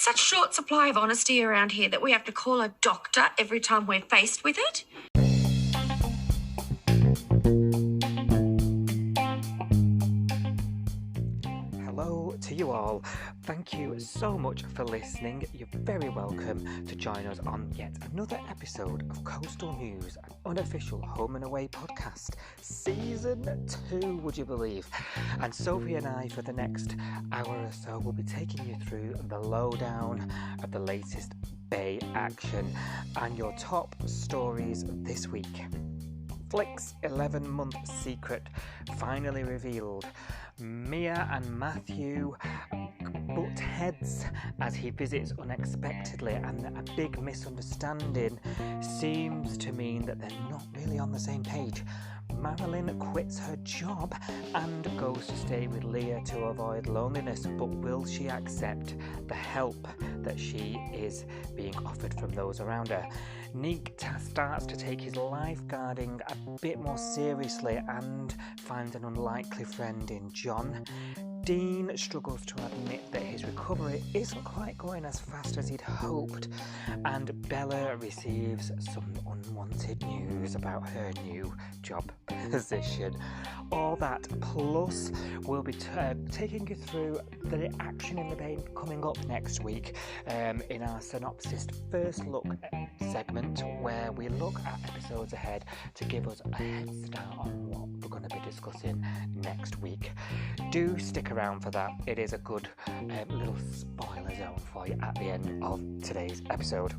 such short supply of honesty around here that we have to call a doctor every time we're faced with it? Hello to you all. Thank you so much for listening. You're very welcome to join us on yet another episode of Coastal News, an unofficial home and away podcast. Season 2, would you believe? And Sophie and I, for the next hour or so, will be taking you through the lowdown of the latest Bay action and your top stories this week. Flick's 11-month secret finally revealed. Mia and Matthew butt heads as he visits unexpectedly, and a big misunderstanding seems to mean that they're not really on the same page. Marilyn quits her job and goes to stay with Leah to avoid loneliness, but will she accept the help that she is being offered from those around her? Nick starts to take his lifeguarding a bit more seriously and finds an unlikely friend in John. Dean struggles to admit that his recovery isn't quite going as fast as he'd hoped, and Bella receives some unwanted news about her new job position. All that plus we'll be taking you through the action in the Bay coming up next week in our synopsis first look segment, where we look at episodes ahead to give us a head start on what we're going to be discussing next week. Do stick around for that. It is a good little spoiler zone for you at the end of today's episode.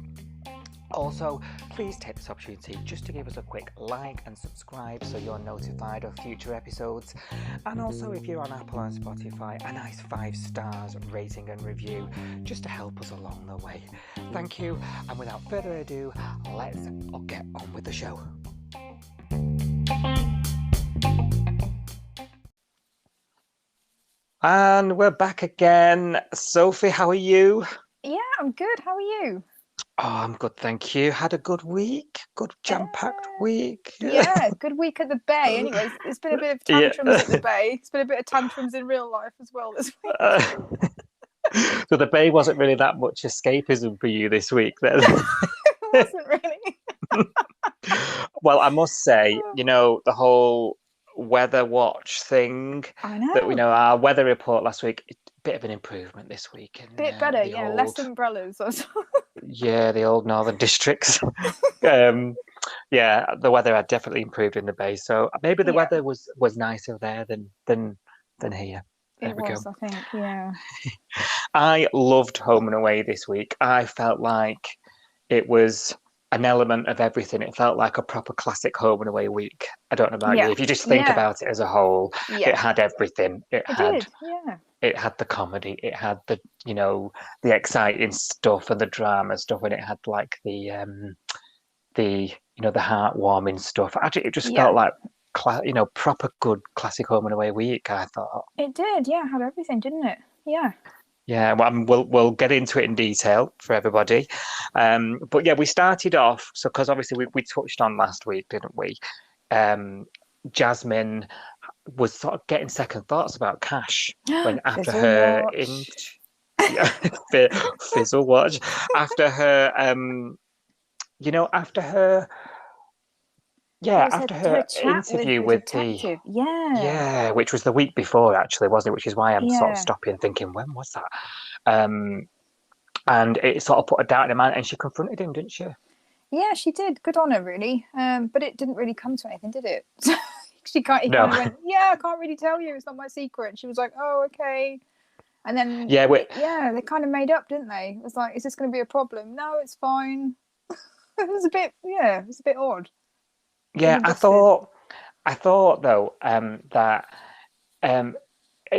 Also, please take this opportunity just to give us a quick like and subscribe so you're notified of future episodes. And also, if you're on Apple and Spotify, a nice 5 stars rating and review just to help us along the way. Thank you, and without further ado, let's get on with the show. And we're back again. Sophie, how are you? Yeah, I'm good. How are you? Oh, I'm good, thank you. Had a good week, good jam-packed week. Yeah, good week at the Bay. Anyways, it's been a bit of tantrums at the Bay. It's been a bit of tantrums in real life as well this week. So the Bay wasn't really that much escapism for you this week then? It wasn't really. Well, I must say, the whole weather watch thing, I know. that we know our weather report last week, bit of an improvement this week. A bit better, yeah. Less umbrellas. Yeah, the old northern districts. Yeah, the weather had definitely improved in the Bay, so maybe the weather was nicer there than here. There we go. I think, yeah. I loved Home and Away this week. I felt like it was an element of everything. It felt like a proper classic Home and Away week. I don't know about you. If you just think about it as a whole, it had everything. It had the comedy. It had the the exciting stuff and the drama stuff, and it had like the heartwarming stuff. Actually, it just felt like proper good classic Home and Away week, I thought. It did, yeah. It had everything, didn't it? Yeah. Yeah, well, we'll get into it in detail for everybody. But yeah, we started off, so because obviously we touched on last week, didn't we? Jasmine was sort of getting second thoughts about Cash when after her Fizzle watch after her after her interview with the which was the week before, actually, wasn't it? Which is why I'm sort of stopping thinking, when was that? And it sort of put a doubt in her mind, and she confronted him, didn't she? Yeah, she did. Good on her, really. But it didn't really come to anything, did it? He kind of went, I can't really tell you. It's not my secret. And she was like, oh, okay. And then, they kind of made up, didn't they? It was like, is this going to be a problem? No, it's fine. It was a bit odd. Yeah, I thought though that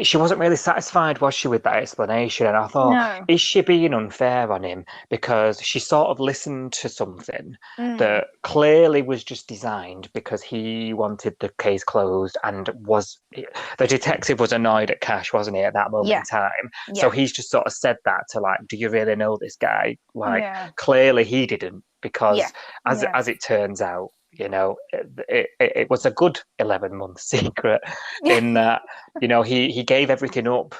she wasn't really satisfied, was she, with that explanation? And I thought, is she being unfair on him? Because she sort of listened to something that clearly was just designed because he wanted the case closed, and the detective was annoyed at Cash, wasn't he, at that moment in time? Yeah. So he's just sort of said that to, like, do you really know this guy? Like, clearly he didn't, because as it turns out, it was a good 11-month secret in that, he gave everything up.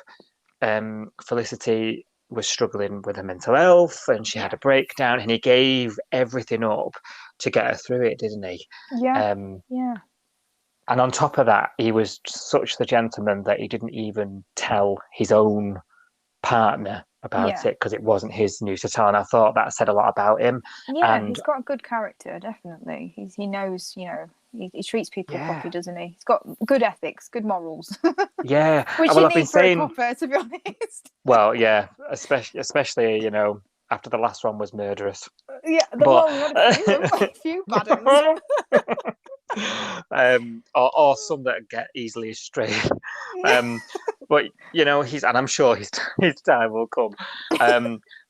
Felicity was struggling with her mental health, and she had a breakdown, and he gave everything up to get her through it, didn't he? Yeah. And on top of that, he was such the gentleman that he didn't even tell his own partner about it because it wasn't his news to tell. And I thought that said a lot about him. Yeah, and he's got a good character, definitely. He knows, he treats people properly, doesn't he? He's got good ethics, good morals. Yeah, which well, you I've need been for saying, a copper, to be honest. Well, yeah, especially after the last one was murderous. Yeah, well, we had a few bad ones. Or some that get easily straight. But he's, and I'm sure his time will come.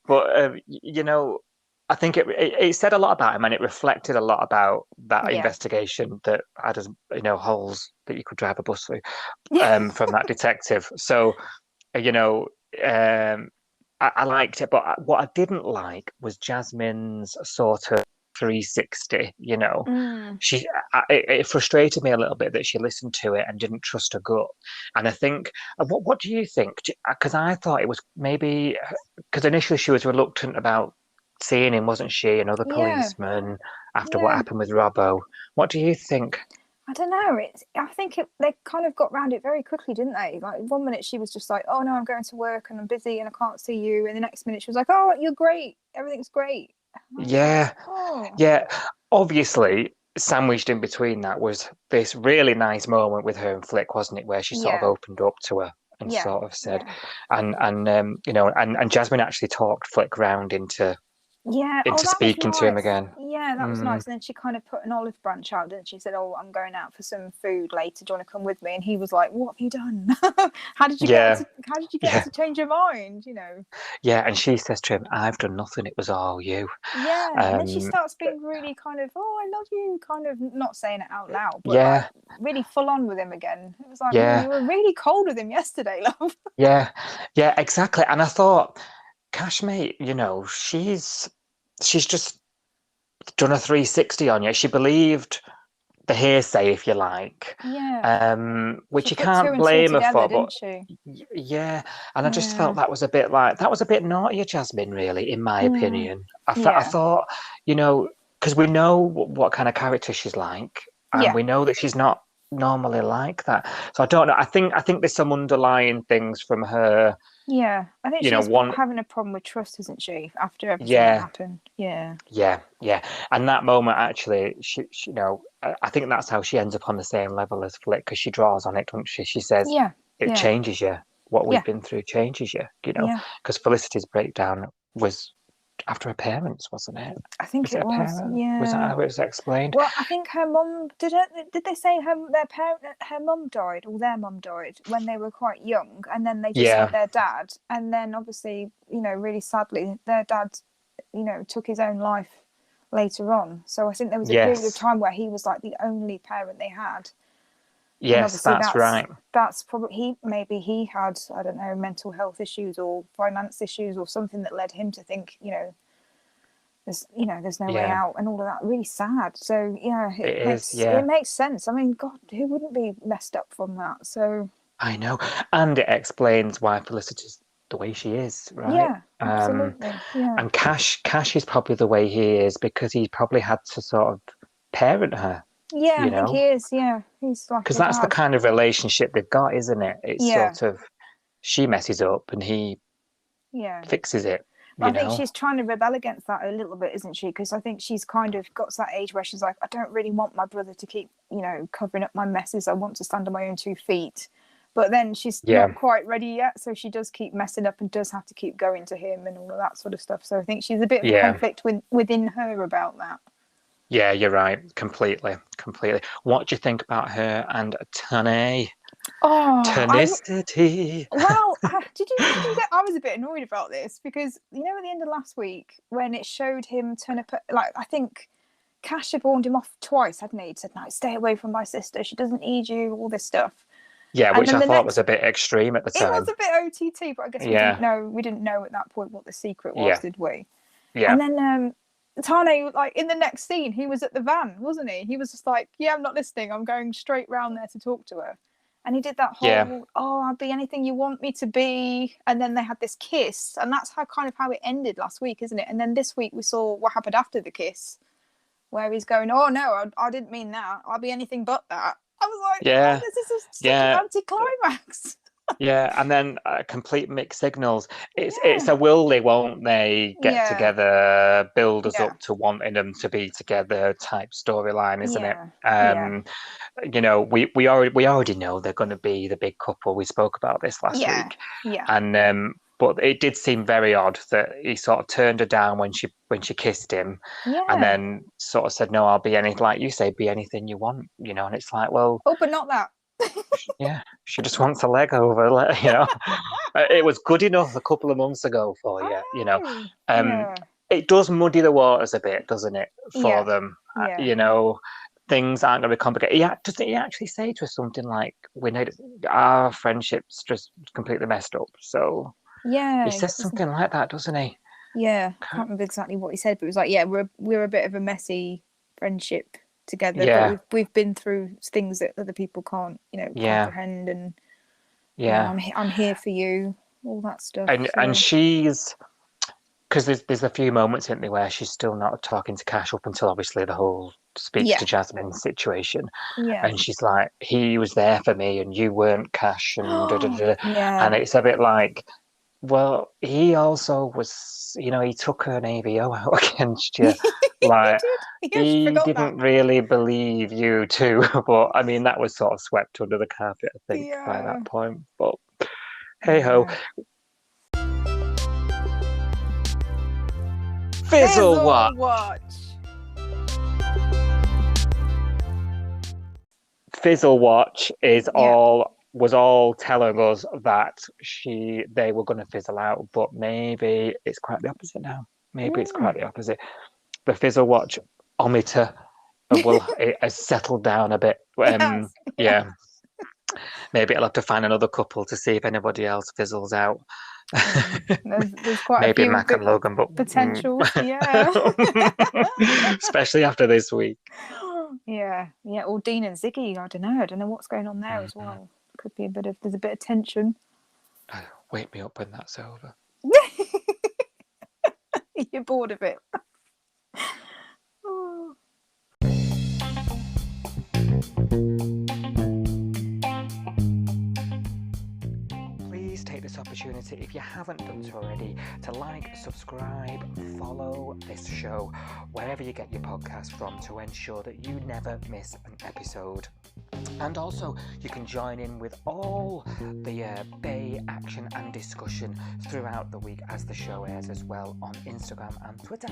But I think it said a lot about him, and it reflected a lot about that investigation that had holes that you could drive a bus through from that detective. So I liked it, but what I didn't like was Jasmine's sort of 360. It frustrated me a little bit that she listened to it and didn't trust her gut. And I think, what do you think? Because I thought it was maybe because initially she was reluctant about seeing him, wasn't she? Another policeman after what happened with Robbo. What do you think? I don't know. I think they kind of got around it very quickly, didn't they? Like 1 minute she was just like, "Oh no, I'm going to work and I'm busy and I can't see you," and the next minute she was like, "Oh, you're great. Everything's great." Yeah, yeah. Obviously, sandwiched in between that was this really nice moment with her and Flick, wasn't it? Where she sort of opened up to her and sort of said, and Jasmine actually talked Flick round into speaking to him again. Yeah, that was nice. And then she kind of put an olive branch out, didn't she? Said, "Oh, I'm going out for some food later. Do you want to come with me?" And he was like, "What have you done? How did you get her to change her mind?" Yeah, and she says to him, "I've done nothing. It was all you." Yeah, and then she starts being really kind of, "Oh, I love you," kind of not saying it out loud, but like really full on with him again. It was like, "Oh, you were really cold with him yesterday, love." Yeah, exactly. And I thought, Cash, mate, she's just done a 360 on you. She believed the hearsay, if you like. Which you can't blame her for. But yeah, and I just felt that was a bit naughty of Jasmine, really, in my opinion. I thought, because we know what kind of character she's like, and we know that she's not normally like that. So I don't know. I think there's some underlying things from her. Yeah, I think she's having a problem with trust, isn't she? After everything that happened. Yeah. And that moment, actually, she I think that's how she ends up on the same level as Flick, because she draws on it, doesn't she? She says, "It changes you. What we've been through changes you." Because Felicity's breakdown was after her parents, wasn't it? I think it was. Yeah. Was that how it was explained? Well, I think her mum did they say her mum died, or their mum died when they were quite young, and then they just had their dad, and then obviously, really sadly, their dad, took his own life later on. So I think there was a period of time where he was like the only parent they had. Yes, that's right. That's probably he had, I don't know, mental health issues or finance issues or something that led him to think, there's no way out and all of that. Really sad. So it makes sense. I mean, God, who wouldn't be messed up from that? So I know, and it explains why Felicity's the way she is, right? Yeah, absolutely. And Cash is probably the way he is because he probably had to sort of parent her. Yeah, I think he is. Yeah, he's like, because that's the kind of relationship they've got, isn't it? It's sort of, she messes up and he fixes it. But I think she's trying to rebel against that a little bit, isn't she? Because I think she's kind of got to that age where she's like, I don't really want my brother to keep, covering up my messes. I want to stand on my own 2 feet. But then she's not quite ready yet, so she does keep messing up and does have to keep going to him and all of that sort of stuff. So I think she's a bit of a conflict within her about that. Yeah, you're right. Completely. What do you think about her and Tony? Oh, Tonicity. Well, did you get? I was a bit annoyed about this because at the end of last week when it showed him turn up, I think Cash had warned him off twice, hadn't he? He said, "No, stay away from my sister. She doesn't need you." All this stuff. Yeah, which I thought was a bit extreme at the time. It was a bit OTT, but I guess we didn't know at that point what the secret was, did we? Yeah. And then Tane, in the next scene, he was at the van, wasn't he? He was just like, "Yeah, I'm not listening. I'm going straight round there to talk to her." And he did that whole, I'll be anything you want me to be. And then they had this kiss. And that's how it ended last week, isn't it? And then this week we saw what happened after the kiss, where he's going, oh, no, I didn't mean that. I'll be anything but that. I was like, this is such an anticlimax. Yeah, and then complete mixed signals. It's a will they, won't they get together, build us up to wanting them to be together type storyline, isn't it? You know, we already know they're going to be the big couple. We spoke about this last week. Yeah. And but it did seem very odd that he sort of turned her down when she kissed him, and then sort of said, "No, I'll be anything, like you say, be anything you want." You know, and it's like, well, but not that. She just wants a leg over, you know. It was good enough a couple of months ago for you, you know. It does muddy the waters a bit, doesn't it, for them? You know, things aren't going to be complicated. Doesn't he actually say to us something like, "We know our friendship's just completely messed up"? So he says something like that, doesn't he? Yeah, I can't remember exactly what he said, but it was like, we're a bit of a messy friendship together, but we've been through things that other people can't, you know, comprehend, and you know, I'm here for you, all that stuff. And she's, because there's a few moments, isn't there, where she's still not talking to Cash up until obviously the whole speech to Jasmine situation, and she's like, he was there for me and you weren't, Cash, and and it's a bit like, well, he also was, you know, he took an AVO out against you. Like, he didn't really believe you too. But, I mean, that was sort of swept under the carpet, I think, by that point. But, hey-ho. Fizzle Watch! Fizzle Watch was all telling us that they were going to fizzle out, but maybe it's quite the opposite now. Maybe it's quite the opposite. The Fizzle Watch ometer has settled down a bit. Yeah. Maybe I'll have to find another couple to see if anybody else fizzles out. There's quite maybe a few Mac and Logan, but potential. Especially after this week. Yeah. Or Dean and Ziggy. I don't know what's going on there as well. Could be there's a bit of tension. Wake me up when that's over. You're bored of it. Please take this opportunity, if you haven't done so already, to like, subscribe, follow this show wherever you get your podcast from to ensure that you never miss an episode. And also, you can join in with all the Bay action and discussion throughout the week as the show airs as well on Instagram and Twitter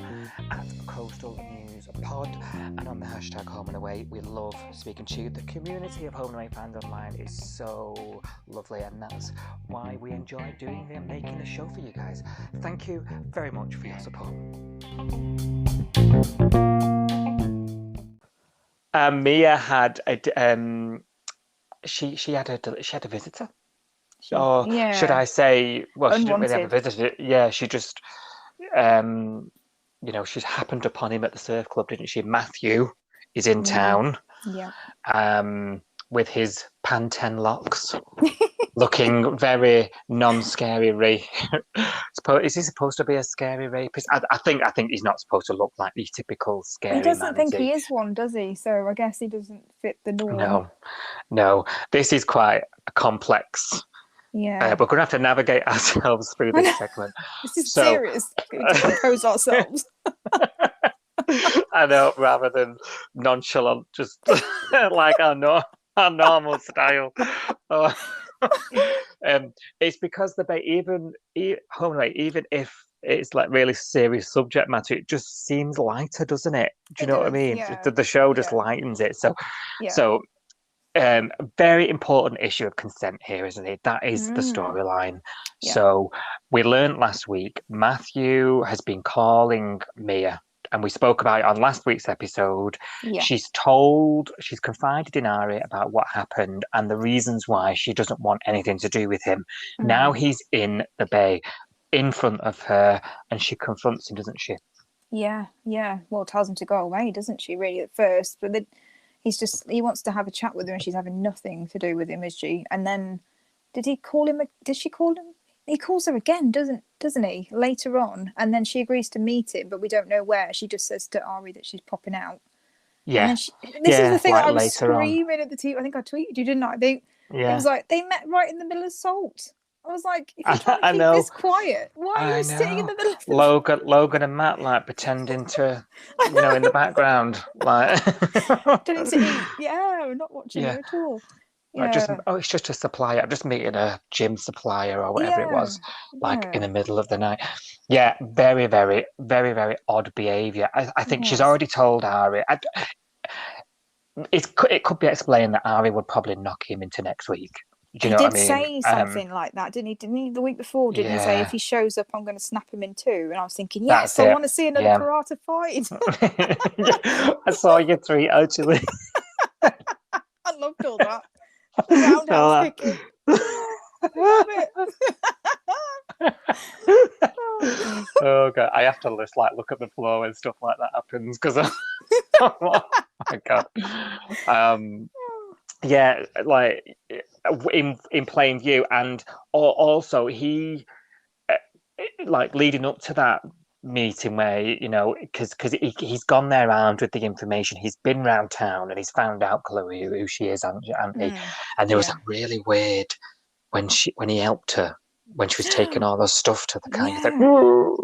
at Coastal News Pod, and on the hashtag Home and Away. We love speaking to you. The community of Home and Away fans online is so lovely, and that's why we enjoy doing and making the show for you guys. Thank you very much for your support. Mia had she had a visitor. Should I say? Well, Unwanted. She didn't really have a visitor. Yeah, she just you know, she's happened upon him at the surf club, didn't she? Matthew is in town. Yeah. With his Pantene locks, looking very non-scary rape. Is he supposed to be a scary rapist? I think he's not supposed to look like the typical scary man. He doesn't think he is one, does he? So I guess he doesn't fit the norm. No. This is quite a complex. Yeah. We're going to have to navigate ourselves through this segment. This is serious. We're going to compose ourselves. I know, rather than nonchalant, just like our normal style. It's because even if it's like really serious subject matter, it just seems lighter, doesn't it? Do you know what I mean? Yeah. The show just lightens it. So very important issue of consent here, isn't it? That is the storyline. Yeah. So we learned last week Matthew has been calling Mia, and we spoke about it on last week's episode. Yeah. She's confided in Ari about what happened and the reasons why she doesn't want anything to do with him. Now he's in the bay in front of her, and she confronts him, doesn't she? Yeah. Well, tells him to go away, doesn't she, really, at first? But he wants to have a chat with her, and she's having nothing to do with him, is she? And then did she call him? He calls her again, doesn't he? Later on, and then she agrees to meet him, but we don't know where. She just says to Ari that she's popping out. Yeah. This is the thing that I was screaming at the TV. I think I tweeted you, didn't I? It was like they met right in the middle of Salt. I was like, if you're trying to keep this quiet, why are you sitting in the middle of Logan and Matt like pretending to, in the background, like pretending to eat. Yeah, we're not watching it at all. Yeah. It's just a supplier. I'm just meeting a gym supplier or whatever it was, in the middle of the night. Yeah, very, very, very, very odd behaviour. I think she's already told Ari. It could be explained that Ari would probably knock him into next week. Do you know what I mean? He did say something like that, didn't he? Didn't he the week before? Didn't he say if he shows up, I'm going to snap him in two? And I was thinking, yes, I want to see another karate fight. I saw your tweet actually. I loved all that. The roundhouse kicking. I love it. Oh god, I have to just look at the floor when stuff like that happens because oh my god. Yeah, in plain view, and also he leading up to that meeting where because he's gone there armed with the information. He's been round town and he's found out Chloe who she is, and there was that really weird when he helped her when she was taking all the stuff to the car.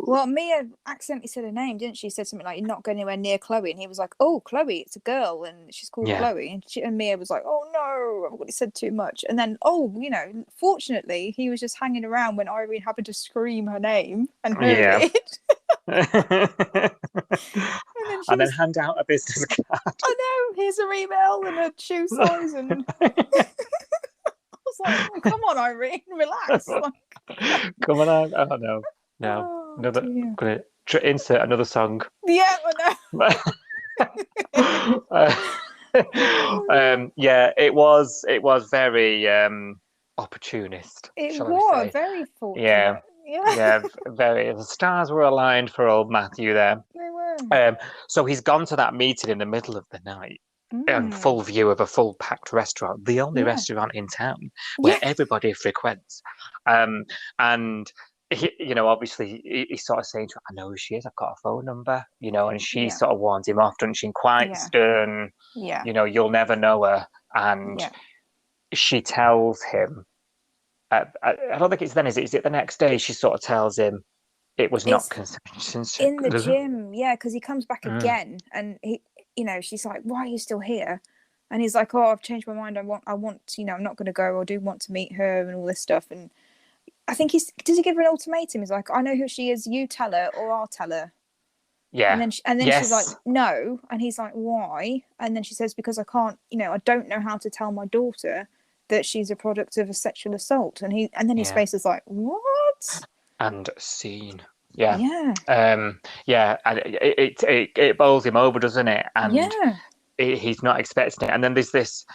Well, Mia accidentally said her name, didn't she? Said something like, "You're not going anywhere near Chloe," and he was like, "Oh, Chloe, it's a girl, and she's called Chloe." And Mia was like, "Oh no, I've already said too much." And then, fortunately, he was just hanging around when Irene happened to scream her name and heard it. and then hand out a business card. I know. Here's her email and her shoe size and. Like, oh, come on, Irene, relax. Come on, oh no. Another. Gonna insert another song. Yeah, I know. It was very opportunist. It was very fortunate. Yeah, very. The stars were aligned for old Matthew there. They were. So he's gone to that meeting in the middle of the night. Full view of a full packed restaurant, the only restaurant in town where everybody frequents, and he, obviously he's sort of saying to her, "I know who she is. I've got a phone number," and she sort of warns him off, doesn't she? In quite stern, you'll never know her, and she tells him. I don't think it's then. Is it the next day? She sort of tells him it was not consensual in the gym. Yeah, because he comes back again, and he. She's like, "Why are you still here?" And he's like, "Oh, I've changed my mind. I want. I'm not going to go. I do want to meet her and all this stuff." And I think does he give her an ultimatum? He's like, "I know who she is. You tell her, or I'll tell her." Yeah. And then she's like, "No." And he's like, "Why?" And then she says, "Because I can't. I don't know how to tell my daughter that she's a product of a sexual assault." And his face is like, "What?" And scene. Yeah. Yeah. And it bowls him over, doesn't it? And he's not expecting it. And then there's this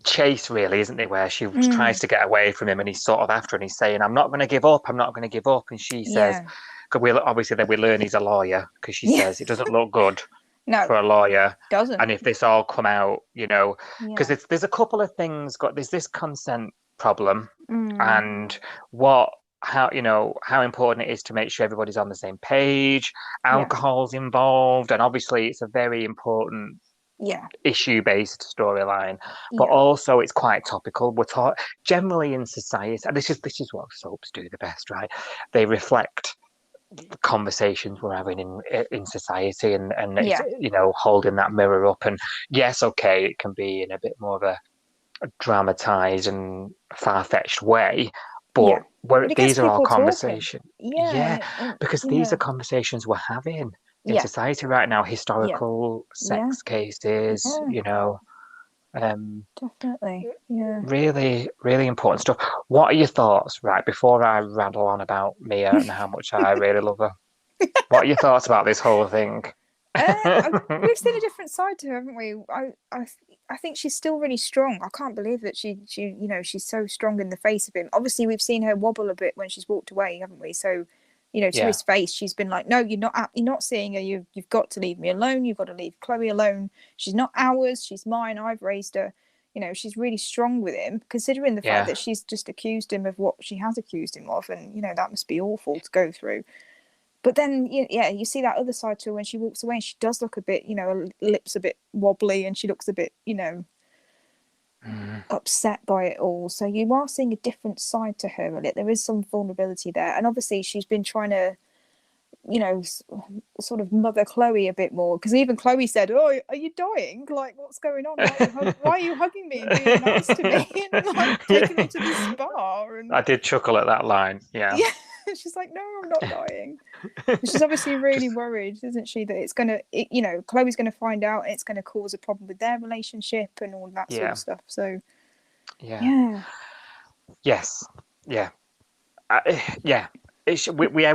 chase, really, isn't there, where she tries to get away from him, and he's sort of after her, and he's saying, "I'm not going to give up. I'm not going to give up." And she says, because we learn he's a lawyer, because she says it doesn't look good for a lawyer. Doesn't. And if this all come out, because there's a couple of things. There's this consent problem, and how important it is to make sure everybody's on the same page. Alcohol's involved, and obviously it's a very important issue-based storyline, but also it's quite topical. We're taught generally in society, and this is what soaps do the best, right? They reflect the conversations we're having in society, and holding that mirror up. And yes, okay, it can be in a bit more of a dramatized and far-fetched way, but these are all conversations. Because these are conversations we're having in society right now. Historical sex cases, definitely. Yeah. Really, really important stuff. What are your thoughts, right, before I rattle on about Mia and how much I really love her? What are your thoughts about this whole thing? We've seen a different side to her, haven't we? I think she's still really strong. I can't believe that she's so strong in the face of him. Obviously, we've seen her wobble a bit when she's walked away, haven't we? So, to his face, she's been like, no, you're not seeing her. You've got to leave me alone. You've got to leave Chloe alone. She's not ours. She's mine. I've raised her. She's really strong with him, considering the fact that she's just accused him of what she has accused him of. And, that must be awful to go through. But then, you see that other side to her when she walks away, and she does look a bit, her lips a bit wobbly, and she looks a bit, upset by it all. So you are seeing a different side to her. There is some vulnerability there. And obviously she's been trying to, sort of mother Chloe a bit more, because even Chloe said, oh, are you dying? Like, what's going on? Why are you hugging me and being nice to me and like taking me to the spa? And I did chuckle at that line. Yeah. She's like, no, I'm not dying. She's obviously really worried, isn't she, that it's gonna Chloe's gonna find out, and it's gonna cause a problem with their relationship and all that sort of stuff. So we're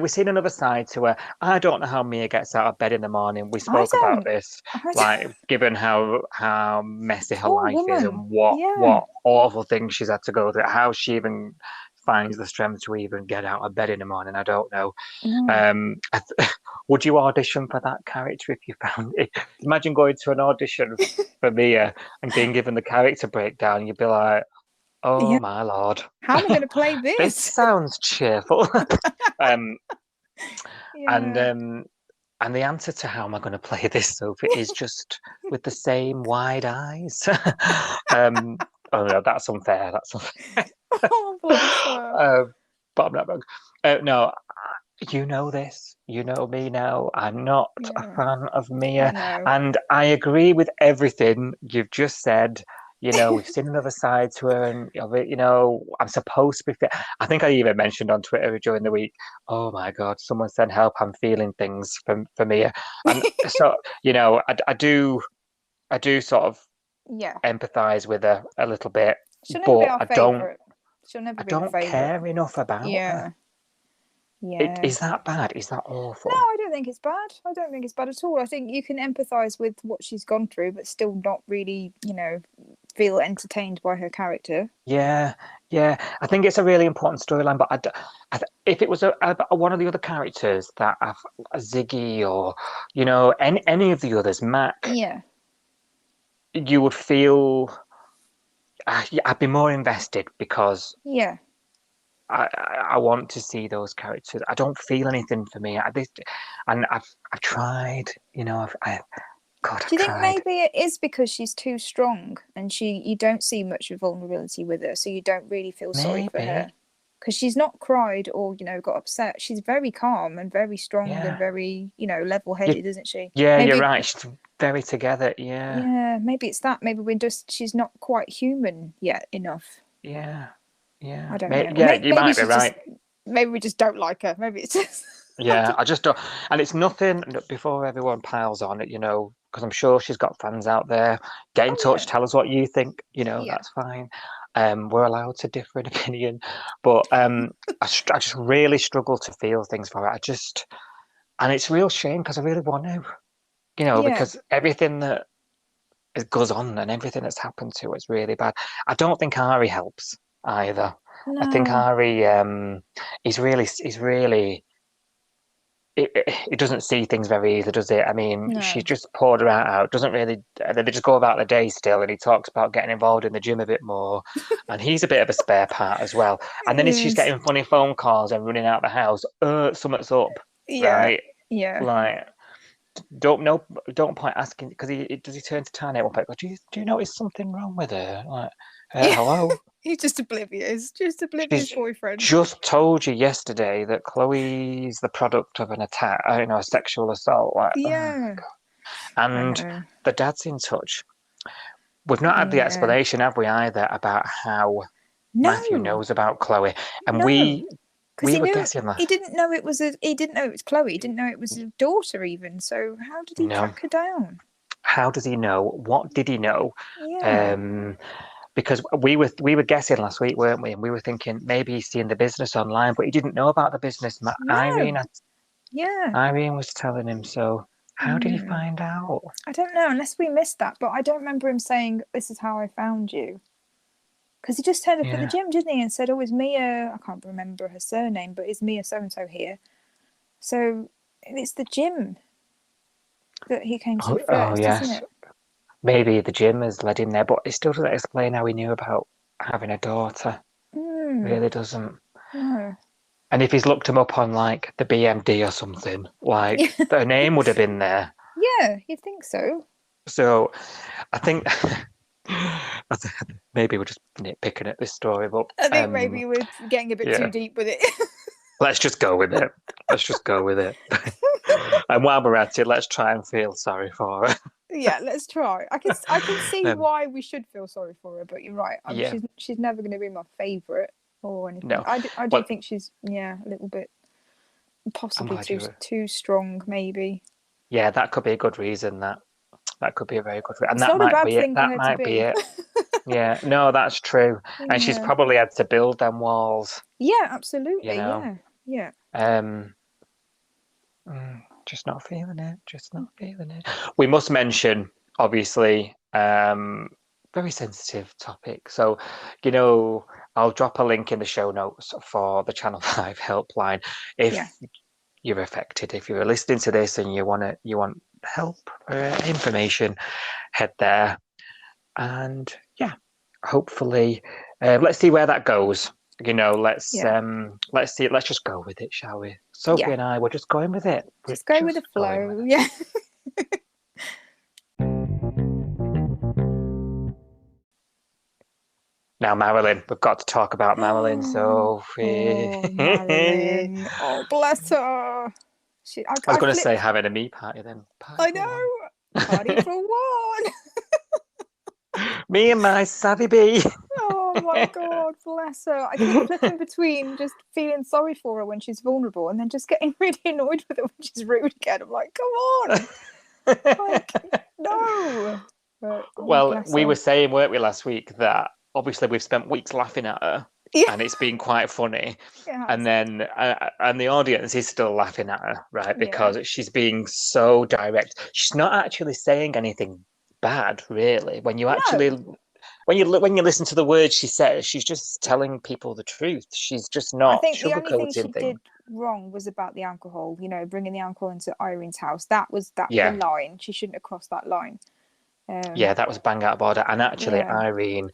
seeing another side to her. I don't know how Mia gets out of bed in the morning. We spoke about this, like, given how messy her life is and what awful things she's had to go through, how she even finds the strength to even get out of bed in the morning. I don't know. Would you audition for that character if you found it? Imagine going to an audition for Mia and being given the character breakdown. You'd be like, oh my Lord, how am I going to play this? This sounds cheerful. And the answer to how am I going to play this, Sophie, is just with the same wide eyes. Oh no, that's unfair. Oh, bless her. But I'm not wrong. No, you know this. You know me now. I'm not a fan of Mia, and I agree with everything you've just said. We've seen another side to her, and I'm supposed to be fit. I think I even mentioned on Twitter during the week, oh my God, someone send help, I'm feeling things for Mia. And so, I do sort of empathize with her a little bit. She'll never be our favourite. I don't care enough about her. Is that bad? Is that awful? No, I don't think it's bad. I don't think it's bad at all. I think you can empathise with what she's gone through, but still not really, feel entertained by her character. Yeah. I think it's a really important storyline, but if it was one of the other characters that Ziggy or, any of the others, Mac, you would feel I'd be more invested, because I want to see those characters. I don't feel anything for me, and I've tried. God, do you think maybe it is because she's too strong, and you don't see much vulnerability with her, so you don't really feel sorry for her? Because she's not cried or got upset. She's very calm and very strong and very level-headed, isn't she? Yeah, maybe, you're right. She's very together. Yeah, maybe it's that. Maybe she's not quite human yet enough. Yeah. I don't know. Yeah, you might be right. Maybe we just don't like her. Maybe it's just. Yeah, I just don't. And it's nothing. Before everyone piles on it, because I'm sure she's got fans out there. Get in touch. Tell us what you think. That's fine. We're allowed to differ in opinion, but I just really struggle to feel things for her. And it's a real shame, because I really want to, because everything that goes on and everything that's happened to her is really bad. I don't think Ari helps either. No. I think Ari, he's really. It doesn't see things very easy, does it? I mean, she's just poured her out. Doesn't really. They just go about the day still, and he talks about getting involved in the gym a bit more. And he's a bit of a spare part as well. And then she's getting funny phone calls and running out the house. Something's up, right? Yeah. Like, don't point asking, because does he turn to Tanya at one point? Do you notice something wrong with her? Like, hello. He's just oblivious boyfriend. Just told you yesterday that Chloe's the product of an attack, a sexual assault. Like, yeah. And the dad's in touch. We've not had the explanation, have we, either, about how Matthew knows about Chloe. And we were guessing that. He didn't know it was Chloe. He didn't know it was his daughter even. So how did he track her down? How does he know? What did he know? Yeah. Because we were guessing last week, weren't we? And we were thinking maybe he's seen the business online, but he didn't know about the business. No. Irene was telling him. So how did he find out? I don't know, unless we missed that. But I don't remember him saying, "This is how I found you." Because he just turned up at the gym, didn't he? And said, "Oh, is Mia?" I can't remember her surname, but is Mia so and so here? So it's the gym that he came to first, yes. isn't it? Maybe the gym has led him there, but it still doesn't explain how he knew about having a daughter. Really doesn't. No. And if he's looked him up on like the BMD or something, like their name would have been there. Yeah, you'd think so. So I think maybe we're just nitpicking at this story, but I think maybe we're getting a bit too deep with it. Let's just go with it. And while we're at it, let's try and feel sorry for her. Yeah, let's try. I can see why we should feel sorry for her, but you're right. She's never going to be my favourite or anything. No. I do think she's a little bit possibly too strong, maybe. Yeah, that could be a good reason. That could be a very good reason. And it's that might be it. That might be it. Yeah, no, that's true. And she's probably had to build them walls. Yeah, absolutely. You know? Yeah. Just not feeling it. We must mention, obviously, very sensitive topic. So, I'll drop a link in the show notes for the Channel 5 helpline. If you're affected, if you're listening to this and you want help or information, head there. And hopefully, let's see where that goes. Let's see. Let's just go with it, shall we? Sophie and I, we're just going with it. Just go with the flow. Yeah. Now, Marilyn, we've got to talk about Marilyn, Sophie. Marilyn. Oh, bless her. I was going to say having a me party then. I know. Party for one. Me and my savvy bee. Oh my God, bless her. I keep flipping between just feeling sorry for her when she's vulnerable and then just getting really annoyed with her when she's rude again. I'm like, come on. No. But, well, we were saying, weren't we, last week, that obviously we've spent weeks laughing at her and it's been quite funny. And then and the audience is still laughing at her, right? Because she's being so direct. She's not actually saying anything bad, really. When you actually when you listen to the words she says, she's just telling people the truth. She's just not. I think the only thing she did wrong was about the alcohol. Bringing the alcohol into Irene's house. That was the line. She shouldn't have crossed that line. That was bang out of order. And actually, Irene,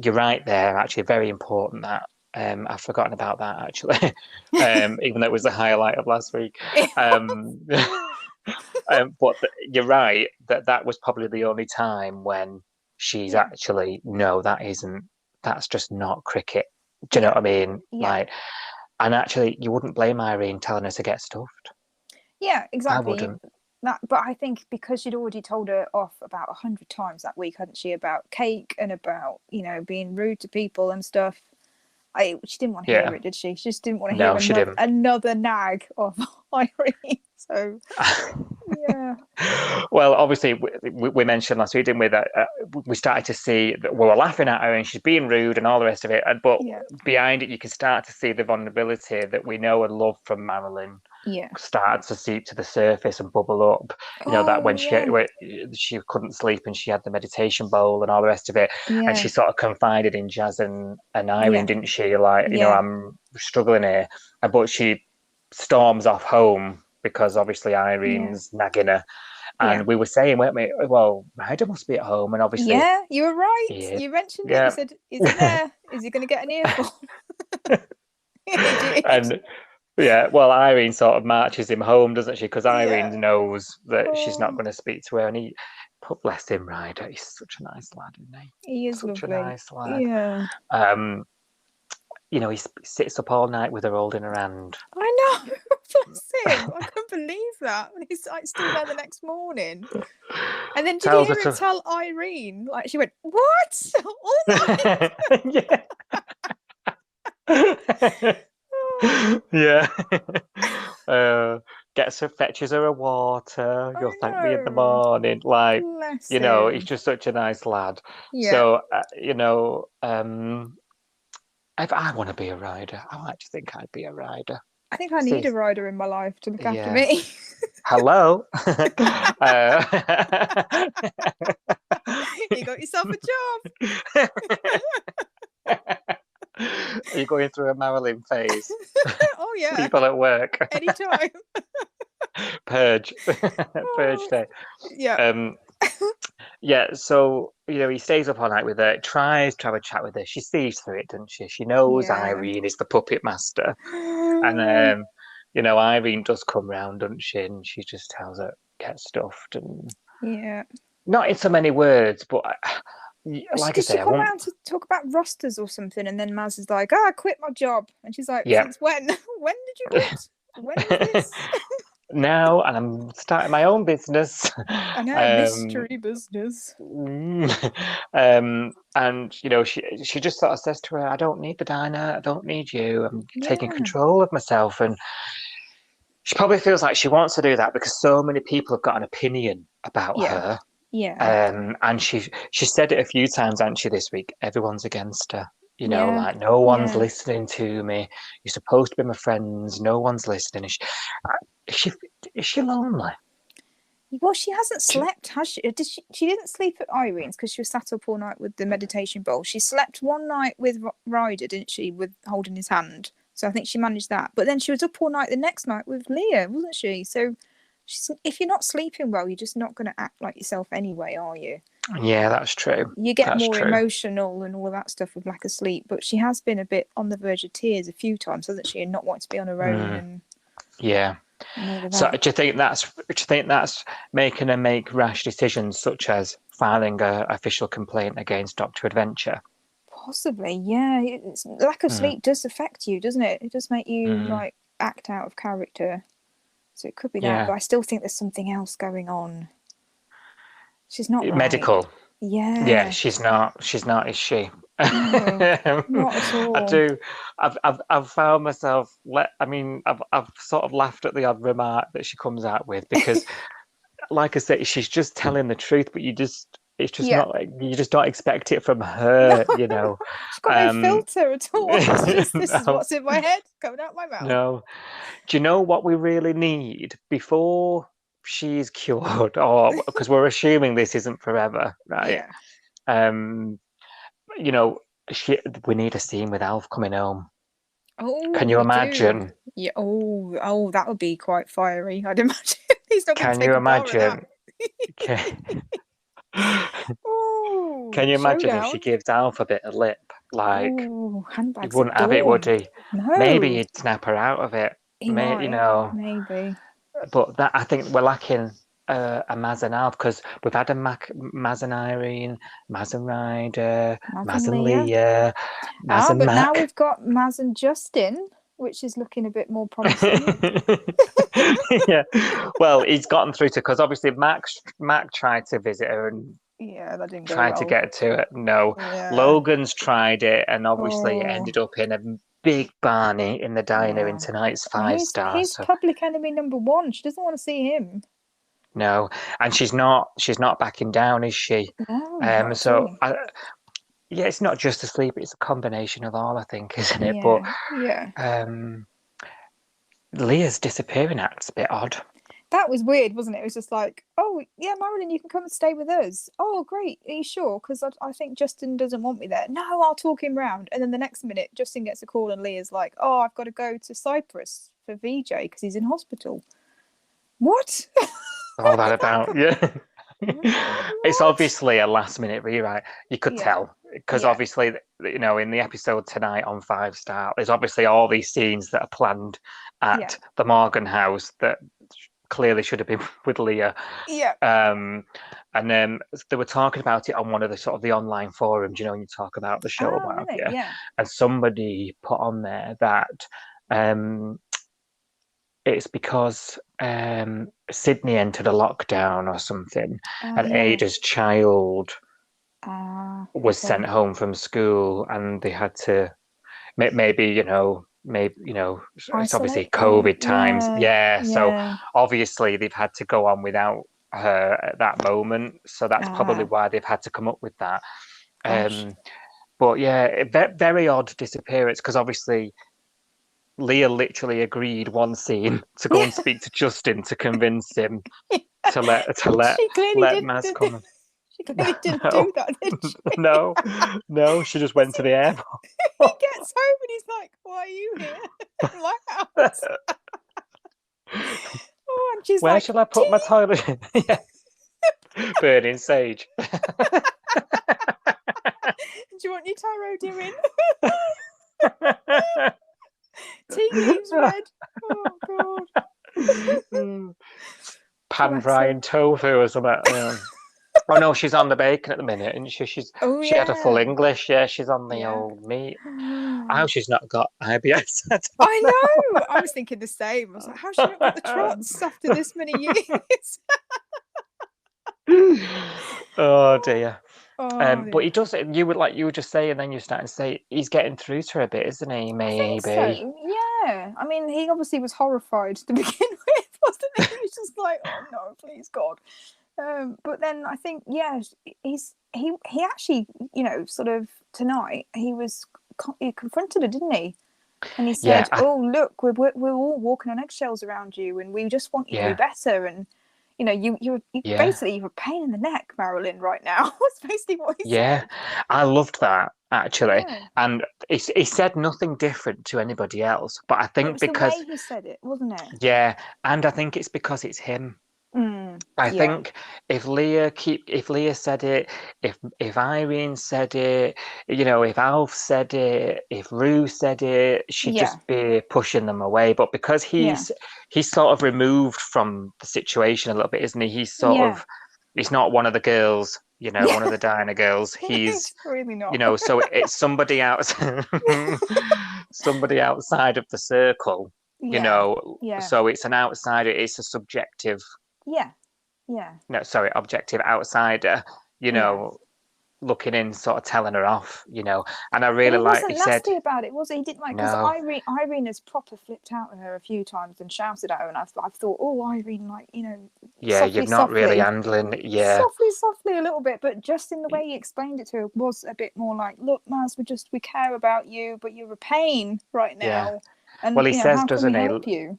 you're right there. Actually, very important that. I've forgotten about that actually, even though it was the highlight of last week. But you're right that was probably the only time when she's actually that's just not cricket. Do you know what I mean? Like, and actually, you wouldn't blame Irene telling her to get stuffed. Yeah, exactly. I wouldn't. But I think because she'd already told her off about 100 times that week, hadn't she, about cake and about being rude to people and stuff. She didn't want to hear it, did she? She just didn't want to hear another nag of Irene. So, Well, obviously, we mentioned last week, didn't we, that we started to see that we were laughing at her and she's being rude and all the rest of it. But behind it, you can start to see the vulnerability that we know and love from Marilyn. Started to seep to the surface and bubble up. That when she couldn't sleep and she had the meditation bowl and all the rest of it, and she sort of confided in Jazz and Irene, didn't she? Like, I'm struggling here, but she storms off home because obviously Irene's nagging her. And we were saying, weren't we? Well, Ryder must be at home, and obviously, you were right. You mentioned it. You said, "Is it there? Is he going to get an earful?" And well, Irene sort of marches him home, doesn't she? Because Irene knows that she's not going to speak to her, and bless him, Ryder. He's such a nice lad, isn't he? He is such lovely. a nice lad. He sits up all night with her holding her hand. I know. Bless him. I couldn't believe that. And he's still there the next morning. And then did you hear him tell Irene? Like, she went, "What? All night?" Fetches her a water. You'll thank me in the morning. Like, bless him. He's just such a nice lad. So, if I want to be a rider, I like to think I'd be a rider. I think I need a rider in my life to look after me. Hello. You got yourself a job. Are you going through a Marilyn phase? Oh yeah. People at work. Anytime. Purge. Purge day. Yeah. Yeah, so he stays up all night with her, tries to have a chat with her. She sees through it, doesn't she? She knows Irene is the puppet master. And Irene does come round, doesn't she? And she just tells her, get stuffed. And not in so many words, but like I say, she come around to talk about rosters or something, and then Maz is like, I quit my job. And she's like, since when? When did you quit? When was this? Now, and I'm starting my own business. I know, mystery business. And she just sort of says to her, I don't need the diner, I don't need you, I'm taking control of myself. And she probably feels like she wants to do that because so many people have got an opinion about her. And she said it a few times, hasn't she, this week? Everyone's against her. Like, no one's listening to me. You're supposed to be my friends. No one's listening. Is she lonely? Well, she hasn't slept, has she? She didn't sleep at Irene's because she was sat up all night with the meditation bowl. She slept one night with Ryder, didn't she, with holding his hand. So I think she managed that. But then she was up all night the next night with Leah, wasn't she? So if you're not sleeping well, you're just not going to act like yourself anyway, are you? Yeah, that's true. You get more emotional and all of that stuff with lack of sleep. But she has been a bit on the verge of tears a few times, hasn't she? And not wanting to be on her own. And so do you think that's making her make rash decisions, such as filing an official complaint against Dr. Adventure? Possibly, yeah. Lack of sleep does affect you, doesn't it? It does make you like act out of character. So it could be that, but I still think there's something else going on. She's not medical. Right. Yeah. Yeah, she's not, is she? No, not at all. I do. I've found myself. I've sort of laughed at the odd remark that she comes out with because, like I said, she's just telling the truth, but it's just not like you just don't expect it from her. No. She's got no filter at all. This is what's in my head coming out my mouth. No. Do you know what we really need before she's cured, or because we're assuming this isn't forever, right? We need a scene with Alf coming home. Oh, can you imagine? Yeah. Oh, that would be quite fiery. I'd imagine. He's not going to take a bar of that. Can you imagine if she gives Alf a bit of lip? Like, he wouldn't have it, would he? No. Maybe he'd snap her out of it. Maybe. But that, I think we're lacking a Maz and Alf, because we've had a Maz and Irene, Maz and Ryder, Maz and Leah, Maz and but Mac. now we've got Maz and Justin, which is looking a bit more promising. Yeah, well, he's gotten through to, because obviously Mac tried to visit her and that didn't go tried well. to get to it. No, Logan's tried it, and obviously it ended up in a big Barney in the diner in tonight's 5-star. He's public enemy number one. She doesn't want to see him. No, and she's not backing down, is she? No. So it's not just the sleep; it's a combination of all, I think, isn't it? Yeah, but Leah's disappearing act's a bit odd. That was weird, wasn't it? It was just like, oh yeah, Marilyn, you can come and stay with us. Oh great, are you sure? Because I think Justin doesn't want me there. No, I'll talk him round. And then the next minute, Justin gets a call and Leah's like, oh, I've got to go to Cyprus for VJ because he's in hospital. What? All that about, yeah. It's obviously a last minute rewrite. You could tell, because obviously, in the episode tonight on 5-star, there's obviously all these scenes that are planned at the Morgan house that clearly should have been with Leah. And then they were talking about it on one of the sort of the online forums, when you talk about the show about it. Yeah. And somebody put on there that it's because Sydney entered a lockdown or something, and Ada's child was sent home from school, and they had to maybe it's obviously COVID times. So obviously they've had to go on without her at that moment. So that's probably why they've had to come up with that. But yeah, very odd disappearance, because obviously Leah literally agreed one scene to go and speak to Justin to convince him to let Maz come in. She clearly didn't do that, did she? No, she just went to the airport. gets home and he's like, "Why are you here in my house?" Oh, and she's Where like, shall I put my toilet? Yeah. Burning sage. Do you want your tarot doing? Tea leaves red. Oh God. Pan frying tofu or something. Oh no, she's on the bacon at the minute, and she had a full English. Yeah, she's on the old meat. How she's not got IBS? I know. I was thinking the same. I was like, how's she not got the trots after this many years? Oh dear. But he does. You were just saying, and then you're starting to say he's getting through to her a bit, isn't he? Maybe. I think so. Yeah. I mean, he obviously was horrified to begin with, wasn't he? He was just like, "Oh no, please God." But then I think, he actually, sort of tonight he confronted her, didn't he? And he said, "Oh look, we're all walking on eggshells around you, and we just want you to be better." And you basically you're a pain in the neck, Marilyn, right now. That's basically what he said. Yeah, I loved that actually, and he said nothing different to anybody else. But I think it was because the way he said it, wasn't it? Yeah, and I think it's because it's him. I think if Leah said it, if Irene said it, if Alf said it, if Rue said it, she'd just be pushing them away. But because he's sort of removed from the situation a little bit, isn't he? He's sort of, he's not one of the girls, one of the diner girls. He's really not. So it's somebody outside of the circle. So it's an outsider. It's a subjective. Objective outsider, looking in, sort of telling her off, and I really like he wasn't nasty about it, was he? He didn't because Irene has proper flipped out at her a few times and shouted at her, and I've thought, oh, Irene, you're not really handling softly a little bit, but just in the way he explained it to her was a bit more like, look, Maz, we care about you, but you're a pain right now. And well, he says, doesn't he? Help you?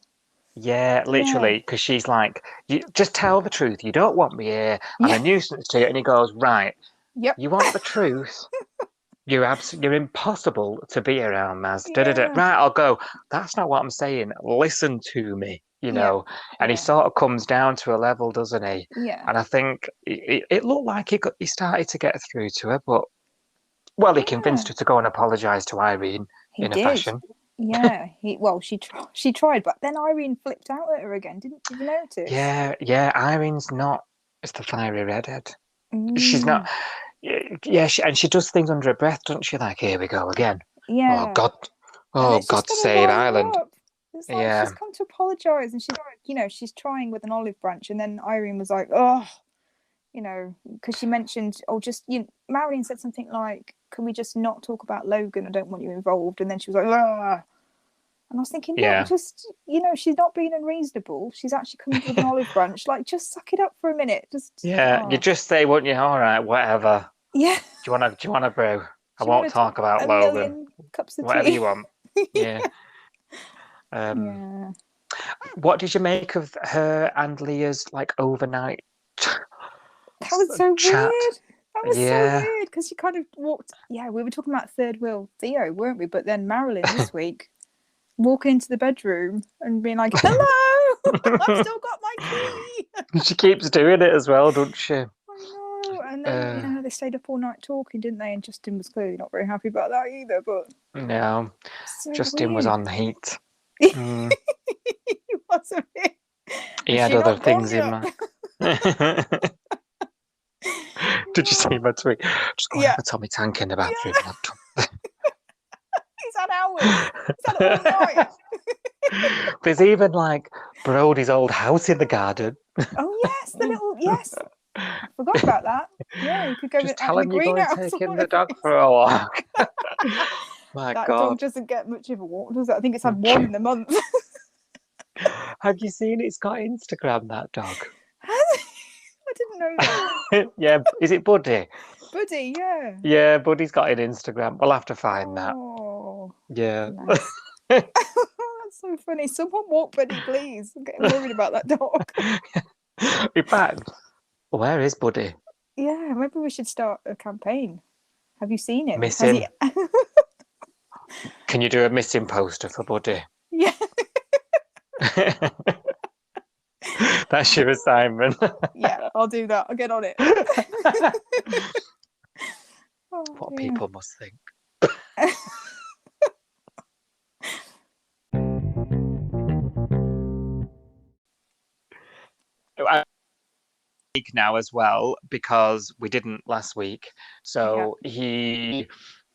Yeah, literally, because she's like, you just tell the truth. You don't want me here. I'm a nuisance to you. And he goes, right. Yep. You want the truth? You're impossible to be around, Maz. Right, I'll go. That's not what I'm saying. Listen to me, And he sort of comes down to a level, doesn't he? Yeah. And I think it looked like he started to get through to her, but he convinced her to go and apologise to Irene in a fashion. Yeah, she tried, but then Irene flipped out at her again. Did you notice? Yeah. Irene's not. It's the fiery redhead. She's not. Yeah, and she does things under her breath, doesn't she? Like, here we go again. Yeah. Oh God. Oh God, save Ireland. It's like she's come to apologise, and she's trying with an olive branch, and then Irene was like, oh. Because she mentioned, Marilyn said something like, can we just not talk about Logan? I don't want you involved. And then she was like, ah. And I was thinking, she's not being unreasonable. She's actually coming with an olive branch. Like, just suck it up for a minute. You just say, wouldn't you? All right, whatever. Yeah. Do you want a brew? I won't talk about Logan. Cups of whatever tea. you want. Yeah. What did you make of her and Leah's overnight? That was so weird. That was so weird because she kind of walked. Yeah, we were talking about third wheel Theo, weren't we? But then Marilyn this week walking into the bedroom and being like, "Hello, I've still got my key." She keeps doing it as well, doesn't she? I know. And then they stayed up all night talking, didn't they? And Justin was clearly not very happy about that either. But no, Justin was on the heat. He was a bit. He had other things in mind. Did you see my tweet? Just go have a Tommy Tank in the bathroom. He's had hours. He's had all night. There's even Brody's old house in the garden. Oh yes, I forgot about that. Yeah, you could go just with tell him you're going taking the dog for a walk. My that God. dog doesn't get much of a walk, does it? I think it's had one in a month. Have you seen it's got Instagram, that dog? I didn't know that. Yeah, is it Buddy? Buddy, yeah. Yeah, Buddy's got an Instagram. We'll have to find that. Oh, yeah. Nice. That's so funny. Someone walk Buddy, please. I'm getting worried about that dog. In fact, where is Buddy? Yeah, maybe we should start a campaign. Have you seen him? Miss him. Can you do a missing poster for Buddy? Yeah. That's your assignment. Yeah, I'll do that. I'll get on it. What people must think. Now as well, because we didn't last week, so he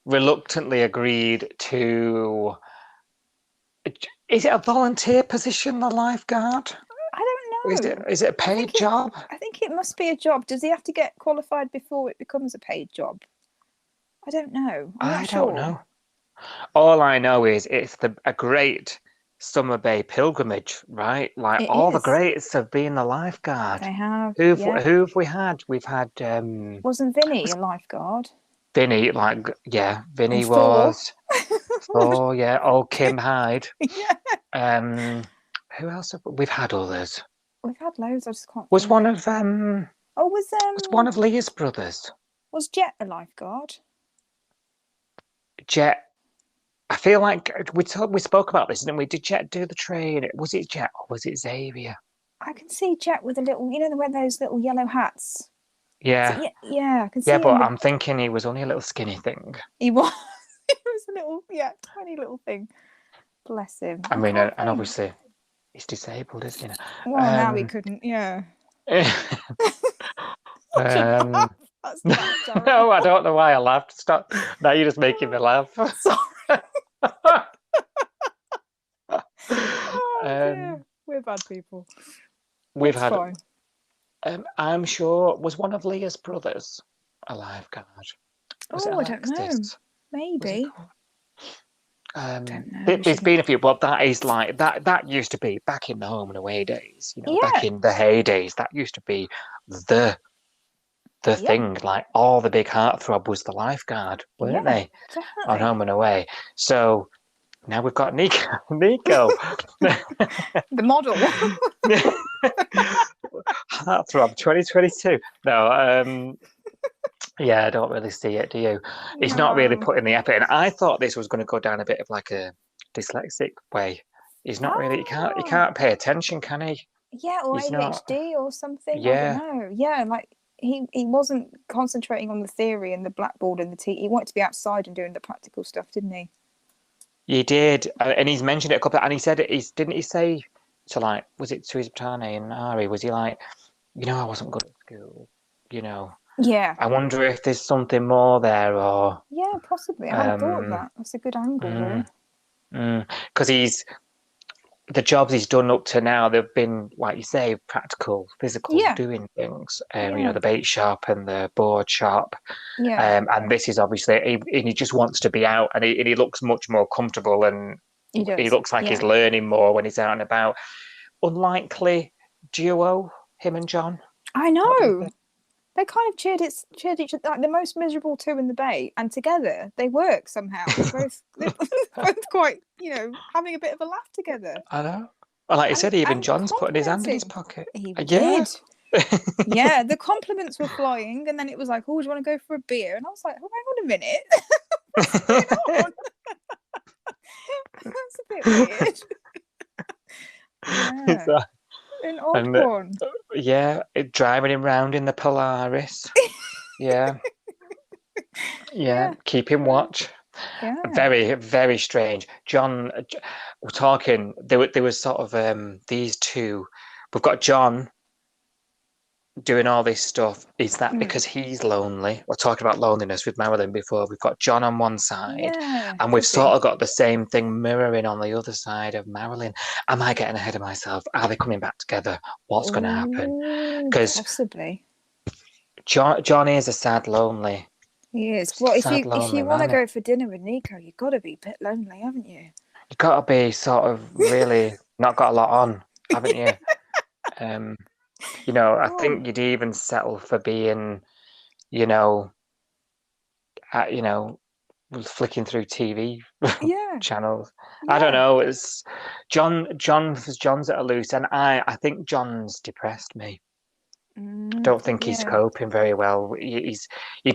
reluctantly agreed to. Is it a volunteer position, the lifeguard? I don't know. Is it a paid job? I think it must be a job. Does he have to get qualified before it becomes a paid job? I don't know. I don't know. All I know is it's a great Summer Bay pilgrimage, right? Like all the greats have been the lifeguard. They have. Who have we had? We've had. Wasn't Vinny a lifeguard? Vinny, Vinny was. Oh yeah, old Kim Hyde. Yeah. Who else we've had others? We've had loads. I just can't. Was one of was one of Leah's brothers? Was Jet a lifeguard? Jet. I feel like we spoke about this, didn't we? Did Jet do the train? Was it Jet or was it Xavier? I can see Jet with a little, wear those little yellow hats. Yeah. I can see. Yeah, but I'm thinking he was only a little skinny thing. He was. He was a little, tiny little thing. Bless him. I mean, and obviously he's disabled, isn't he? Well, now he couldn't. Yeah. No, I don't know why I laughed. Stop. Now you're just making me laugh. Sorry. We're bad people. We've had. Fine. I'm sure was one of Leah's brothers a lifeguard. I don't know. Maybe. Don't know. There's been a few, but that is like that used to be back in the home and away days. Back in the heydays, that used to be the thing. Like all the big heartthrob was the lifeguard, weren't they? Definitely. On home and away. So now we've got Nico. The model. Heartthrob 2022. No, yeah, I don't really see it, do you? He's not really putting the effort in. I thought this was going to go down a bit of like a dyslexic way. He's not really. He can't pay attention, can he? Yeah, or he's ADHD or something. Yeah. I don't know. Yeah, like he wasn't concentrating on the theory and the blackboard and the he wanted to be outside and doing the practical stuff, didn't he? He did, and he's mentioned it a couple. And he said didn't he say to like, was it to his Tane and Ari? Was he like, I wasn't good at school, Yeah. I wonder if there's something more there, or possibly. I hadn't thought of that. That's a good angle. Because the jobs he's done up to now, they've been, like you say, practical, physical, doing things. The bait shop and the board shop. Yeah. And this is obviously, he just wants to be out, and he looks much more comfortable, and he looks like he's learning more when he's out and about. Unlikely duo, him and John. I know. They kind of cheered each other, like the most miserable two in the bay, and together they work somehow. They're both quite, having a bit of a laugh together. I know. Well, like I said, even John's putting his hand in his pocket. He did. Yeah, the compliments were flying, and then it was like, "Oh, do you want to go for a beer?" And I was like, "Oh, hang on a minute, what's going on?" That's a bit weird. Yeah. An odd one. Yeah, driving him round in the Polaris. Yeah. Keeping watch. Yeah. Very, very strange. John, we're talking, there was sort of these two. We've got John doing all this stuff. Is that because he's lonely? We're talking about loneliness with Marilyn before. We've got John on one side, and we've sort of got the same thing mirroring on the other side of Marilyn. Am I getting ahead of myself? Are they coming back together? What's going to happen? Because possibly John is a sad, lonely. He is. Well, if you want to go for dinner with Nico, you've got to be a bit lonely, haven't you? You've got to be sort of really not got a lot on, haven't you? I think you'd even settle for being, flicking through TV channels. Yeah. I don't know. It's John's at a loose end. I think John's depressed me. Don't think he's coping very well. He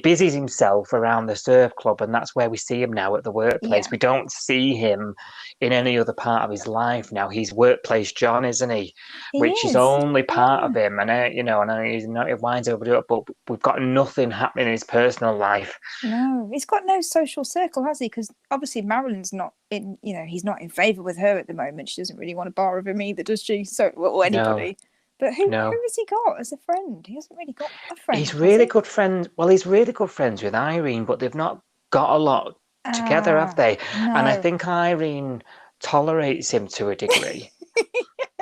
busies himself around the surf club, and that's where we see him now at the workplace. Yeah. We don't see him in any other part of his life now. He's workplace John, isn't he? Which is only part of him. And I know he's not, it winds over it, but we've got nothing happening in his personal life. No, he's got no social circle, has he? Because obviously Marilyn's not in. He's not in favour with her at the moment. She doesn't really want to bar with him either, does she? So, or anybody. No. But who has he got as a friend? He hasn't really got a friend. He's really good friends. Well, he's really good friends with Irene, but they've not got a lot together, have they? No. And I think Irene tolerates him to a degree,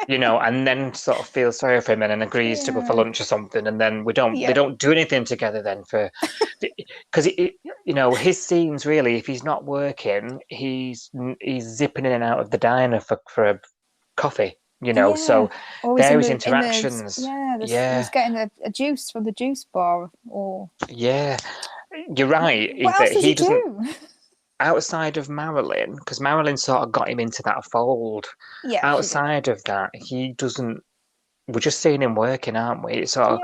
and then sort of feels sorry for him and then agrees to go for lunch or something. And then they don't do anything together then because his scenes really, if he's not working, he's zipping in and out of the diner for a coffee. So various interactions. He's getting a juice from the juice bar, or you're right. What else does he do? Outside of Marilyn, because Marilyn sort of got him into that fold. Yeah. Outside of that, he doesn't. We're just seeing him working, aren't we? So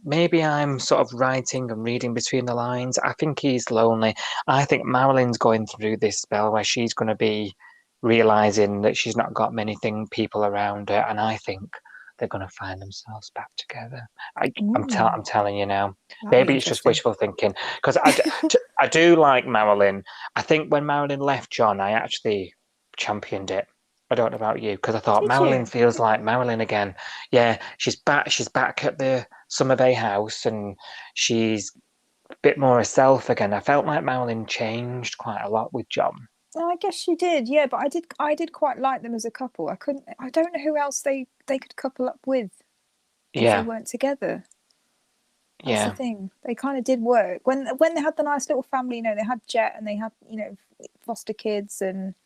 maybe I'm sort of writing and reading between the lines. I think he's lonely. I think Marilyn's going through this spell where she's going to be realizing that she's not got many people around her, and I think they're going to find themselves back together. I'm telling you now. Maybe it's just wishful thinking, because I do like Marilyn. I think when Marilyn left John, I actually championed it. I don't know about you, because I thought Marilyn feels like Marilyn again. Yeah, she's back. She's back at the Summer Bay house, and she's a bit more herself again. I felt like Marilyn changed quite a lot with John. I guess she did, yeah. But I did quite like them as a couple. I don't know who else they could couple up with. If they weren't together. That's the thing. They kind of did work when they had the nice little family. They had Jet and they had foster kids, and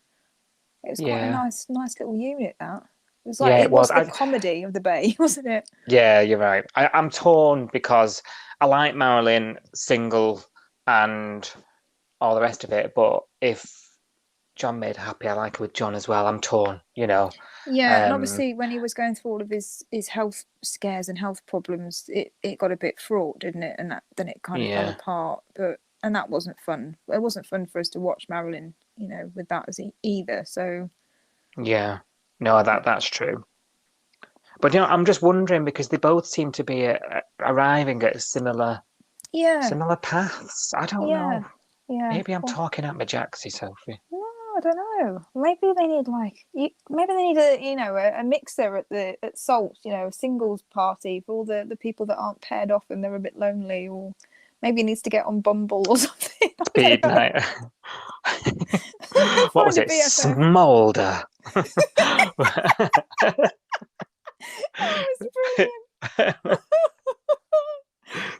it was quite a nice little unit. That it was like it was the comedy of the Bay, wasn't it? Yeah, you're right. I'm torn because I like Marilyn single and all the rest of it, but if John made her happy, I like her with John as well. I'm torn, Yeah, and obviously when he was going through all of his health scares and health problems, it got a bit fraught, didn't it? And then it kind of fell apart. And that wasn't fun. It wasn't fun for us to watch Marilyn, with that as either. So yeah, no, that's true. But I'm just wondering, because they both seem to be arriving at similar paths. I don't know. Yeah. Maybe I'm talking at my Jaxie, Sophie. I don't know. Maybe they need a mixer at Salt, a singles party for all the people that aren't paired off and they're a bit lonely, or maybe he needs to get on Bumble or something. Speed night. What was it? Smolder. That was brilliant.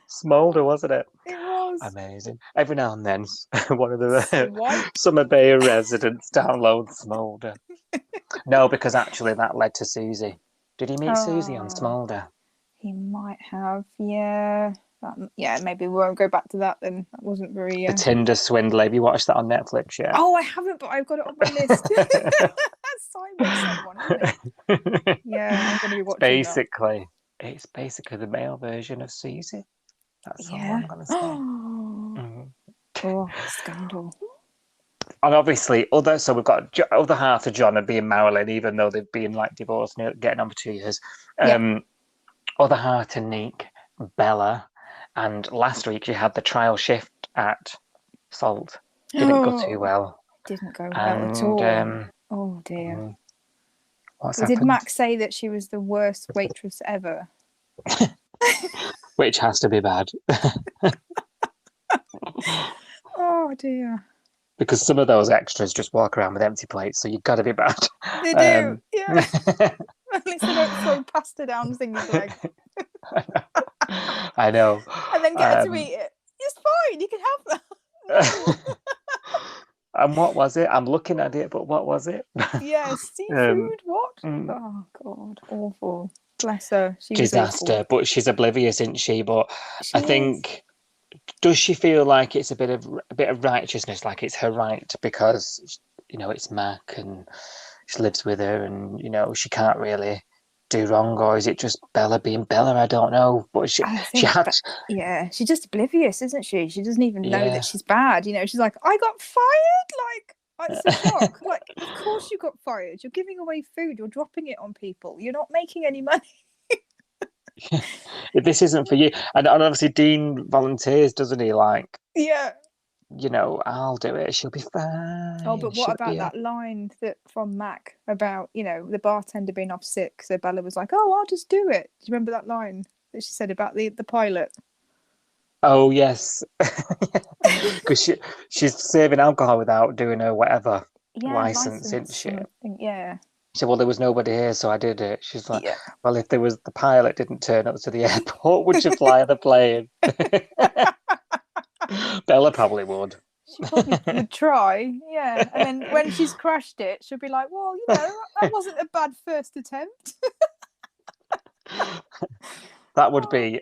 Smolder, wasn't it? It was amazing. Every now and then, one of the Summer Bay residents downloads Smolder. No, because actually that led to Susie. Did he meet Susie on Smolder? He might have, yeah. Maybe we won't go back to that then. That wasn't very... The Tinder Swindler. Have you watched that on Netflix yet? Oh, I haven't, but I've got it on my list. Simon said one, hasn't it? Yeah, I'm going to be watching It's basically the male version of Susie. That's all I'm going to say. Oh, scandal. And obviously, so we've got other half of John and being Marilyn, even though they've been divorced and getting on for 2 years. Other half to Nick, Bella, and last week you had the trial shift at Salt. Didn't go too well. Didn't go well at all. Oh dear. Did Max say that she was the worst waitress ever? Which has to be bad. Oh dear. Because some of those extras just walk around with empty plates, so you've got to be bad. They do, yeah. At least they don't throw pasta down Zingy's leg. I know. And then get her to eat it. It's fine, you can have that. And what was it? I'm looking at it, but what was it? Yeah, seafood, what? Oh, God, awful. Bless her. Disaster, but she's oblivious, isn't she? But I think, does she feel like it's a bit of righteousness, like it's her right because, it's Mac and she lives with her and, she can't really do wrong, or is it just Bella being Bella? I don't know. But she had. She's just oblivious, isn't she? She doesn't even know that she's bad. She's like, I got fired. It's a shock. Like, of course you got fired. You're giving away food. You're dropping it on people. You're not making any money. This isn't for you. And obviously Dean volunteers, doesn't he? Like, yeah. I'll do it. She'll be fine. Oh, but what about that line from Mac about, the bartender being off sick? So Bella was like, "Oh, I'll just do it." Do you remember that line that she said about the pilot? Oh yes, because she's serving alcohol without doing her whatever license, isn't she? Yeah. She said, "Well, there was nobody here, so I did it." She's like, "Well, if the pilot didn't turn up to the airport, would you fly the plane?" Bella probably would. She probably would try, yeah. And then when she's crashed it, she'll be like, "Well, that wasn't a bad first attempt." That would be.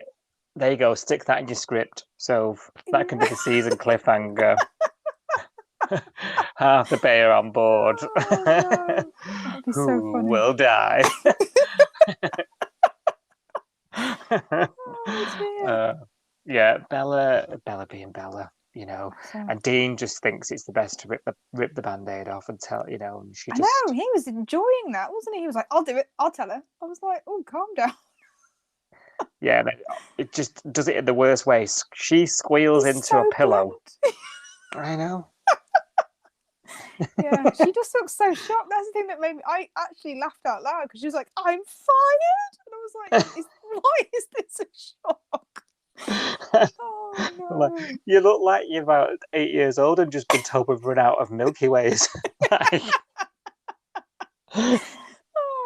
There you go. Stick that in your script, so that can be the season cliffhanger. Half the bay are on board. That'd be so funny. Will die. Bella being Bella, and Dean just thinks it's the best to rip the Band-Aid off and tell, and she just... I know, he was enjoying that, wasn't he? He was like, "I'll do it, I'll tell her." I was like, "Oh, calm down." Yeah, it just does it in the worst way. She squeals into a pillow. I know. Yeah, she just looked so shocked. That's the thing that made me... I actually laughed out loud because she was like, "I'm fired," and I was like, "Why is this a shock?" Oh, no. Like, you look like you're about 8 years old and just been told we've run out of Milky Ways.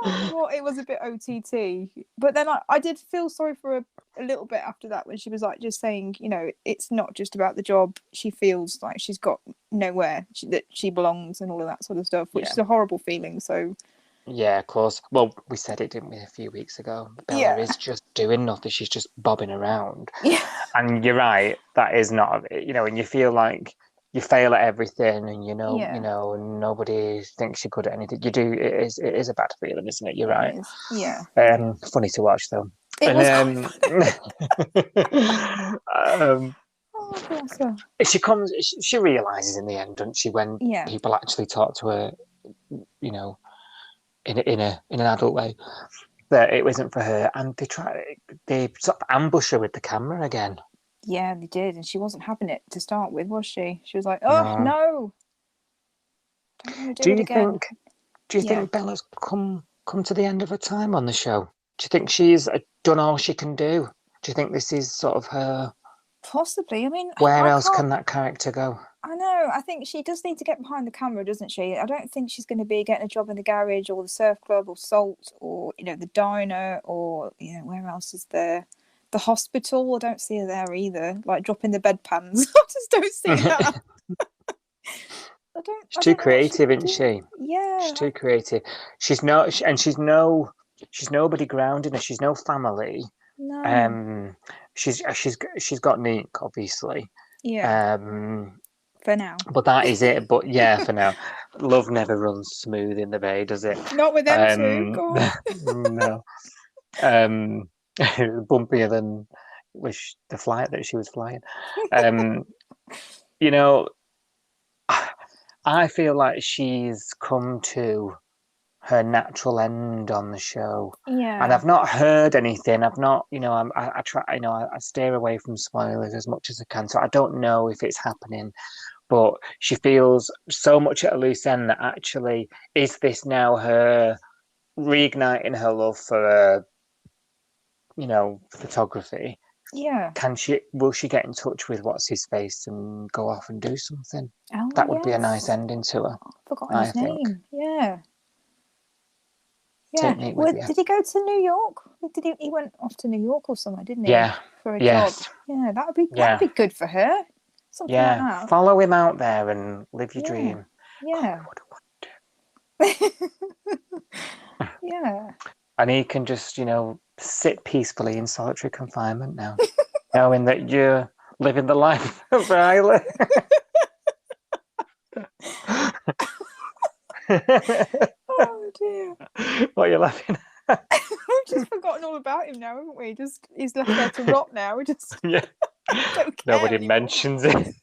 Well, it was a bit OTT, but then I did feel sorry for her a little bit after that when she was like just saying, it's not just about the job. She feels like she's got nowhere that she belongs and all of that sort of stuff, which is a horrible feeling. So yeah, of course. Well, we said it, didn't we, a few weeks ago? Bella is just doing nothing. She's just bobbing around. Yeah. And you're right. That is not, and you feel like you fail at everything, and and nobody thinks you're good at anything. You do. It is a bad feeling, isn't it? You're right. Yeah. Funny to watch though. It was. She comes. She realizes in the end, doesn't she, when people actually talk to her, in an adult way, that it wasn't for her, and they sort of ambush her with the camera again. Yeah, they did, and she wasn't having it to start with, was she? She was like, "Oh no, don't want to do it again." Do you think Bella's come to the end of her time on the show? Do you think she's done all she can do? Do you think this is sort of her? Possibly. I mean, where else can that character go? I know. I think she does need to get behind the camera, doesn't she? I don't think she's going to be getting a job in the garage or the surf club or Salt or the diner or where else is there? The hospital. I don't see her there either. Like dropping the bedpans. I just don't see that. She's too creative, isn't she? Yeah. She's too creative. She's nobody grounding her. She's no family. No. She's got Nick, obviously. Yeah. For now. But that is it. But yeah, for now. Love never runs smooth in the bay, does it? Not with them two. No. Bumpier than the flight that she was flying. I feel like she's come to her natural end on the show. Yeah. And I've not heard anything. I've not, I try, I steer away from spoilers as much as I can. So I don't know if it's happening, but she feels so much at a loose end that actually, is this now her reigniting her love for, photography? Yeah. Will she get in touch with what's his face and go off and do something? Oh, that would be a nice ending to her. I forgot his name. Yeah. Yeah. Did he go to New York? He went off to New York or somewhere, didn't he? Yeah. For a job. Yeah, that would be good for her. Something like that. Follow him out there and live your dream. Yeah. Yeah. And he can just, sit peacefully in solitary confinement now, knowing that you're living the life of Riley. Oh dear. What are you laughing at? I'm just forgotten all about him now, haven't we? Just he's left there to rot now. We just Yeah. don't care Nobody anymore. mentions it.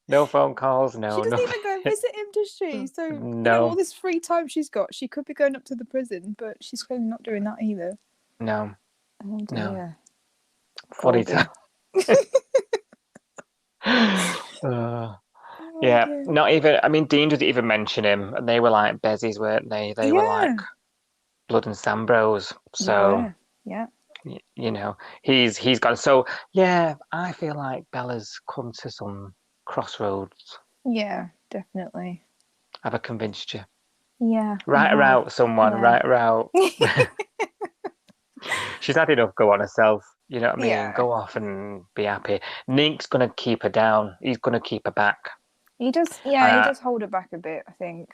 No phone calls. No. She doesn't even go and visit him, does she? So No. all this free time she's got, she could be going up to the prison, but she's clearly not doing that either. No. Oh dear. Funny time. Yeah, dear. not even. I mean, Dean didn't even mention him, and they were like bezies, weren't they? They were like blood and sand bros. So yeah, he's gone. So yeah, I feel like Bella's come to some crossroads. Yeah, definitely. Have I convinced you? Yeah. Write her out, someone. Yeah. Write her out. She's had enough go on herself. You know what I mean? Yeah. Go off and be happy. Nick's gonna keep her down. He's gonna keep her back. He does. Yeah, he does hold her back a bit, I think.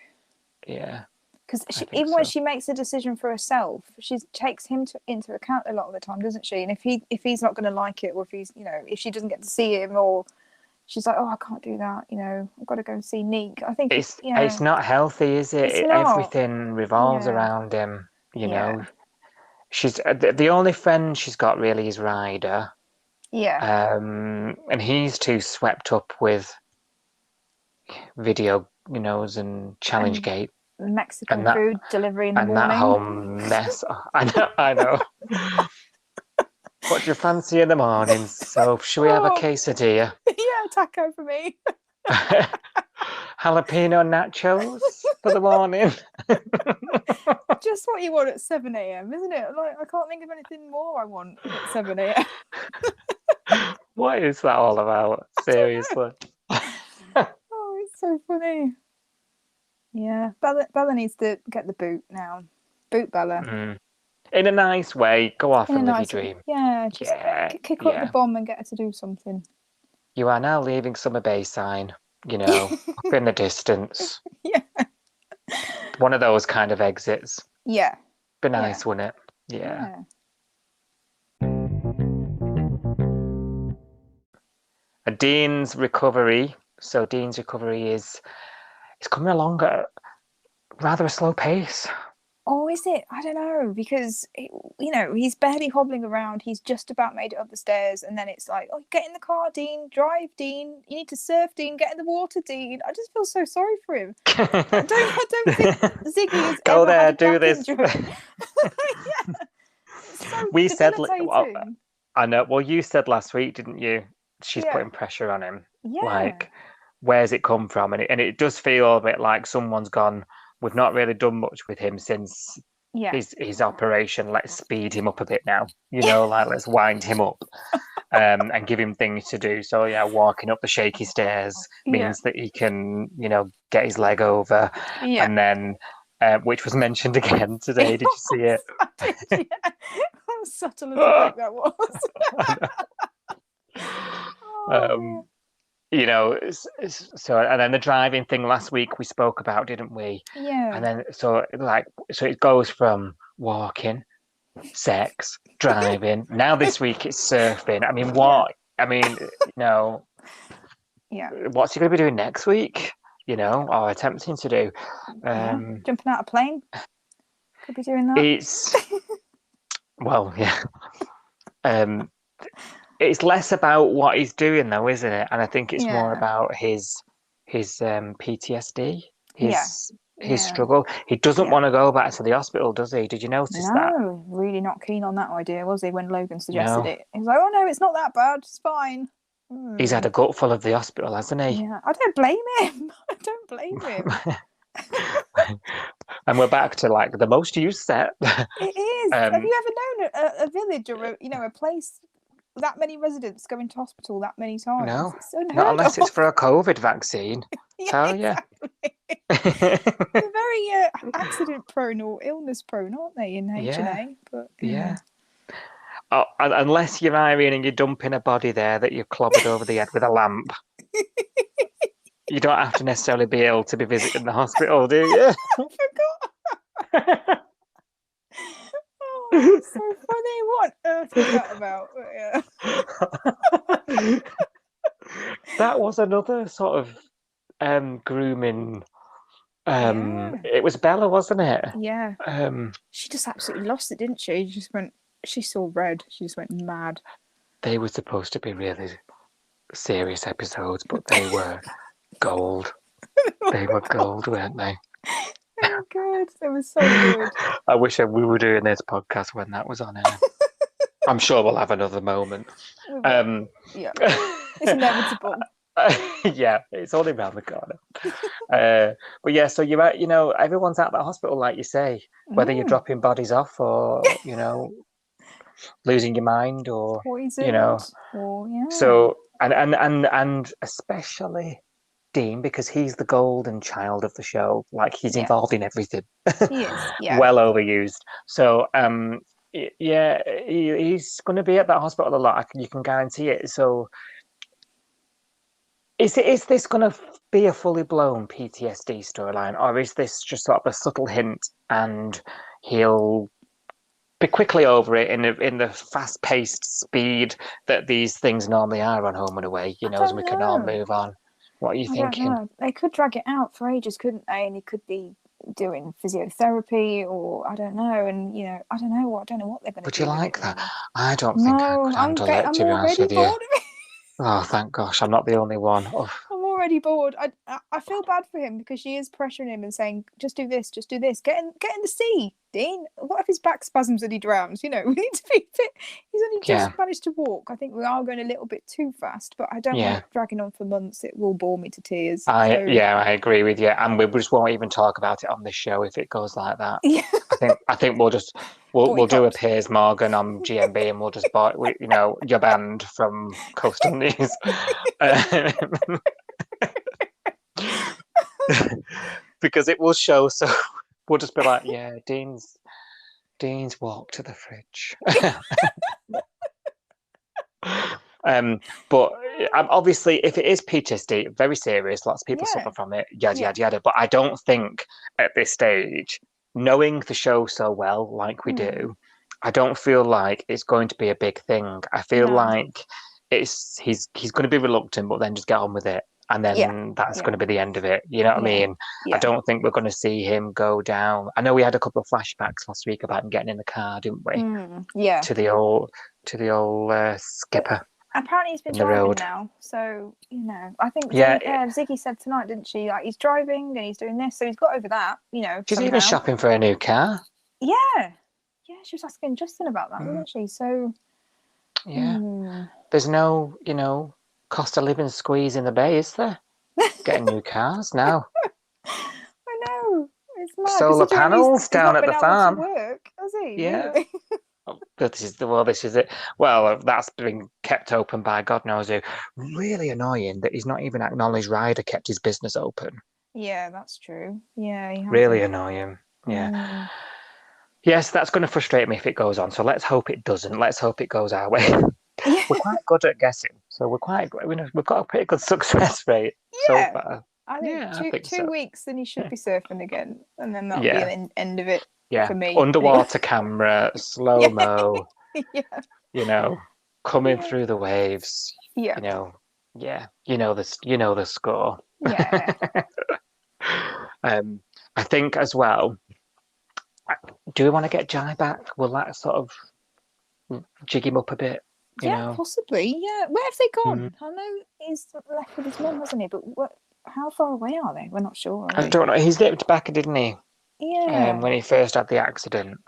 Yeah. Because even when she makes a decision for herself, she takes him into account a lot of the time, doesn't she? And if he's not going to like it, or if he's if she doesn't get to see him, or she's like, oh, I can't do that. I've got to go and see Nick. I think it's not healthy, is it? Everything revolves around him. You know, she's the only friend she's got really is Ryder. Yeah. And he's too swept up with video, and Challenge Gate. Mexican food delivery in the morning. And that whole mess. I know. What do you fancy in the morning? So, should we have a quesadilla? Yeah, taco for me. Jalapeno nachos for the morning. Just what you want at 7 a.m, isn't it? Like, I can't think of anything more I want at 7 a.m. What is that all about? Seriously. Oh, it's so funny. Yeah, Bella needs to get the boot now. Boot Bella. In a nice way. Go off and live your dream. Yeah, just kick up the bomb and get her to do something. You are now leaving Summer Bay sign, up in the distance. Yeah. One of those kind of exits. Yeah. Be nice, wouldn't it? Yeah. Dean's recovery. So Dean's recovery is coming along at rather a slow pace. Oh, is it? I don't know, because he's barely hobbling around. He's just about made it up the stairs, and then it's like, oh, get in the car, Dean. Drive, Dean. You need to surf, Dean. Get in the water, Dean. I just feel so sorry for him. I don't think Ziggy has go ever there, had a do back this. injury. Yeah. So we said, I know. Well, you said last week, didn't you? She's putting pressure on him. Yeah. Like, where's it come from? And it does feel a bit like someone's gone, we've not really done much with him since his operation. Let's speed him up a bit now. Like, let's wind him up and give him things to do. So, walking up the shaky stairs means that he can, get his leg over. Yeah. And then, which was mentioned again today. Did you see it? How subtle as that was. So, and then the driving thing last week we spoke about, didn't we? Yeah. And then so it goes from walking, sex, driving. Now this week it's surfing. I mean, what? I mean, what's he going to be doing next week? Or attempting to do? Jumping out of a plane. Could be doing that. It's It's less about what he's doing, though, isn't it? And I think it's more about his PTSD, his struggle. He doesn't want to go back to the hospital, does he? Did you notice that? No, really not keen on that idea, was he? When Logan suggested it, he was like, "Oh no, it's not that bad. It's fine." He's had a gut full of the hospital, hasn't he? Yeah, I don't blame him. I don't blame him. And we're back to like the most used set. It is. Have you ever known a village or a place? That many residents go into hospital that many times. No, not unless it's for a COVID vaccine. Exactly. They're very accident prone or illness prone, aren't they, in H&A? But Oh, unless you're Irene and you're dumping a body there that you've clobbered over the head with a lamp. You don't have to necessarily be ill to be visiting the hospital, do you? I forgot. It's so funny. What on earth was that about? That was another sort of grooming It was Bella, wasn't it? Yeah. She just absolutely lost it, didn't she? She saw red. She just went mad. They were supposed to be really serious episodes, but they were gold. They were gold, weren't they? They were good. They were so good. I wish we were doing this podcast when that was on air. I'm sure we'll have another moment. Yeah, it's inevitable. Yeah, it's only around the corner. But yeah, so you're right. Everyone's at the hospital, like you say, whether you're dropping bodies off or losing your mind or poisoned, So and especially Dean, because he's the golden child of the show. Like he's involved in everything. He is, yeah. Well overused. So he's going to be at that hospital a lot. You can guarantee it. So is this going to be a fully blown PTSD storyline, or is this just sort of a subtle hint and he'll be quickly over it in the fast-paced speed that these things normally are on Home and Away, as we can all move on? What are you thinking? Don't know. They could drag it out for ages, couldn't they? And he could be doing physiotherapy, or I don't know. And I don't know what they're going to do. Would you like that? I don't think I could handle it, to be honest with you. Oh, thank gosh, I'm not the only one. Oh. I'm already bored. I feel bad for him because she is pressuring him and saying, just do this, get in the sea, Dean. What if his back spasms and he drowns? We need to be fit. He's only just managed to walk. I think we are going a little bit too fast, but I don't want it dragging on for months. It will bore me to tears. I agree with you, and we just won't even talk about it on this show if it goes like that. Yeah. I think we'll do a Piers Morgan on GMB and we'll just buy your band from Coastal News. Because it will show, so we'll just be like, Dean's walk to the fridge. But obviously, if it is PTSD, very serious, lots of people suffer from it, yada yada. But I don't think at this stage, knowing the show so well, like we do, I don't feel like it's going to be a big thing. I feel like he's going to be reluctant, but then just get on with it. And then that's going to be the end of it. You know what I mean? Yeah. I don't think we're going to see him go down. I know we had a couple of flashbacks last week about him getting in the car, didn't we? Yeah. To the old skipper. Apparently he's been driving now. So, I think Ziggy said tonight, didn't she? Like, he's driving and he's doing this. So he's got over that, She's even shopping for a new car. Yeah. Yeah, she was asking Justin about that, wasn't she? So... Yeah. There's no, cost of living squeeze in the Bay, is there? Getting new cars now. I know. It's mad. Solar panels down at the farm. To work, has he? Yeah. Really? This is it. Well, that's been kept open by God knows who. Really annoying that he's not even acknowledged Ryder kept his business open. Yeah, that's true. Yeah. Really annoying. Yeah. Yes, that's going to frustrate me if it goes on. So let's hope it doesn't. Let's hope it goes our way. We're quite good at guessing, so we've got a pretty good success rate so far. I think two weeks, then he should be surfing again, and then that'll be the end of it for me. Underwater camera, slow mo. Coming through the waves. Yeah. The score. Yeah. I think as well. Do we want to get Jai back? Will that sort of jig him up a bit? Possibly. Yeah. Where have they gone? I know he's left with his mum, hasn't he? But how far away are they? We're not sure. I don't know. He's nipped back, didn't he? Yeah. When he first had the accident.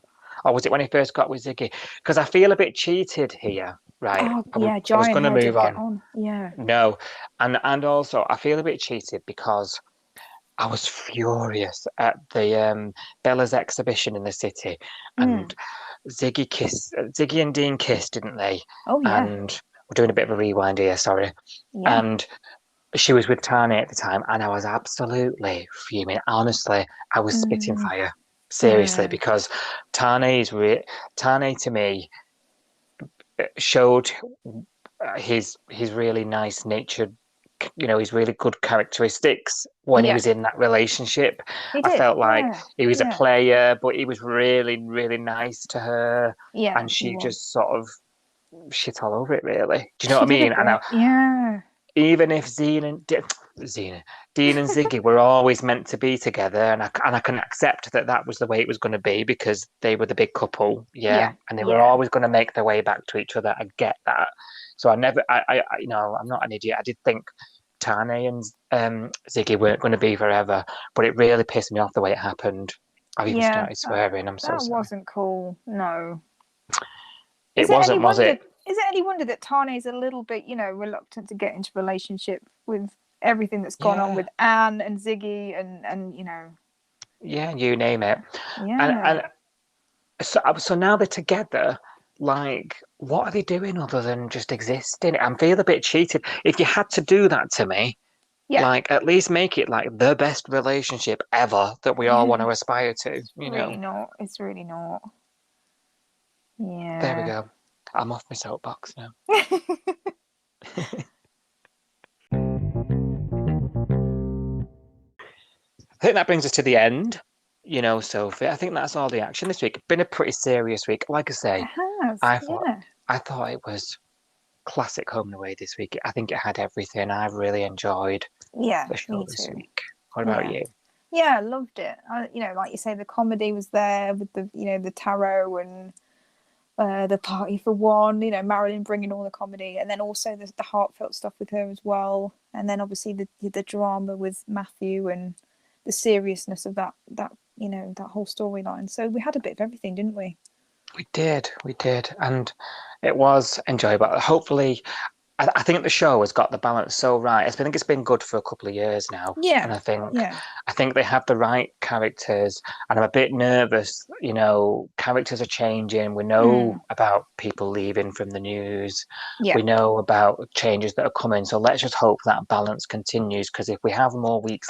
Or was it when he first got with Ziggy? Because I feel a bit cheated here, right? Oh, I was going to move on. Yeah. No. And also, I feel a bit cheated because I was furious at the Bella's exhibition in the city. And Ziggy and Dean kissed, didn't they? Oh, yeah. And we're doing a bit of a rewind here, sorry. Yeah. And she was with Tane at the time, and I was absolutely fuming. Honestly, I was spitting fire, seriously, because Tane to me showed his really nice natured, his really good characteristics when he was in that relationship. I felt like he was a player, but he was really, really nice to her. Yeah, and she just sort of shit all over it, really. Do you know what I mean? And even if Dean and Ziggy were always meant to be together, and I can accept that was the way it was going to be because they were the big couple, and they were always going to make their way back to each other. I get that, so I'm not an idiot. I did think Tane and Ziggy weren't going to be forever, but it really pissed me off the way it happened. I even started swearing. I'm so sorry. That wasn't cool. No, it wasn't, was it? Is it any wonder that Tane's a little bit, reluctant to get into a relationship with everything that's gone on with Anne and Ziggy and Yeah, you name it. Yeah. And so now they're together. Like, what are they doing other than just existing? I feel a bit cheated. If you had to do that to me, like, at least make it like the best relationship ever that we all want to aspire to. It's really not. Yeah. There we go. I'm off my soapbox now. I think that brings us to the end, Sophie. I think that's all the action this week. It's been a pretty serious week. Like I say, I thought it was classic Home and Away this week. I think it had everything. I really enjoyed the show this week. What about you? Yeah, I loved it. Like you say, the comedy was there with the the tarot and the party for one. Marilyn bringing all the comedy, and then also the heartfelt stuff with her as well. And then obviously the drama with Matthew and the seriousness of that whole storyline. So we had a bit of everything, didn't we? We did, and it was enjoyable. Hopefully, I think the show has got the balance so right. I think it's been good for a couple of years now. Yeah. And I think they have the right characters, and I'm a bit nervous. Characters are changing. We know about people leaving from the news. Yeah. We know about changes that are coming. So let's just hope that balance continues. Because if we have more weeks,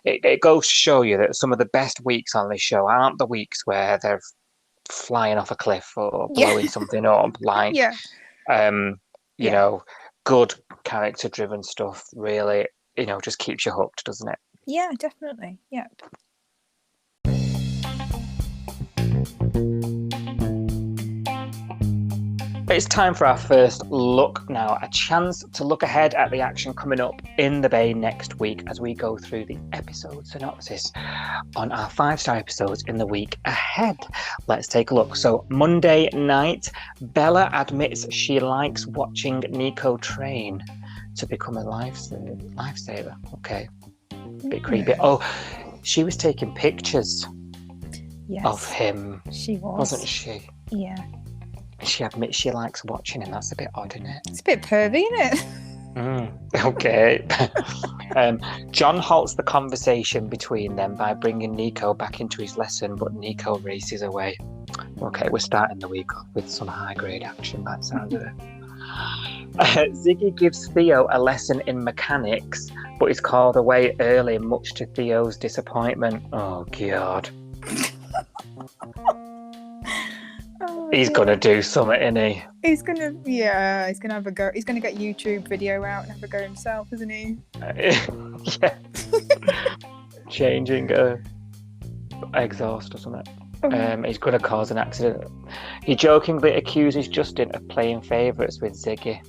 it goes to show you that some of the best weeks on this show aren't the weeks where they're flying off a cliff or blowing something up. Good character-driven stuff really, just keeps you hooked, doesn't it? Yeah, definitely. Yeah. It's time for our first look now, a chance to look ahead at the action coming up in the Bay next week as we go through the episode synopsis on our 5-star episodes in the week ahead. Let's take a look. So Monday night, Bella admits she likes watching Nico train to become a lifesaver. Okay, a bit creepy. Oh, she was taking pictures of him. She was. Wasn't she? Yeah. She admits she likes watching him. That's a bit odd, isn't it? It's a bit pervy, isn't it? Okay. John halts the conversation between them by bringing Nico back into his lesson, but Nico races away. Okay, we're starting the week off with some high-grade action. That sounds good. Ziggy gives Theo a lesson in mechanics, but is called away early, much to Theo's disappointment. Oh, God. He's gonna do something, isn't he? He's gonna have a go. He's gonna get YouTube video out and have a go himself, isn't he? Yeah. Changing exhaust or something. He's gonna cause an accident. He jokingly accuses Justin of playing favourites with Ziggy.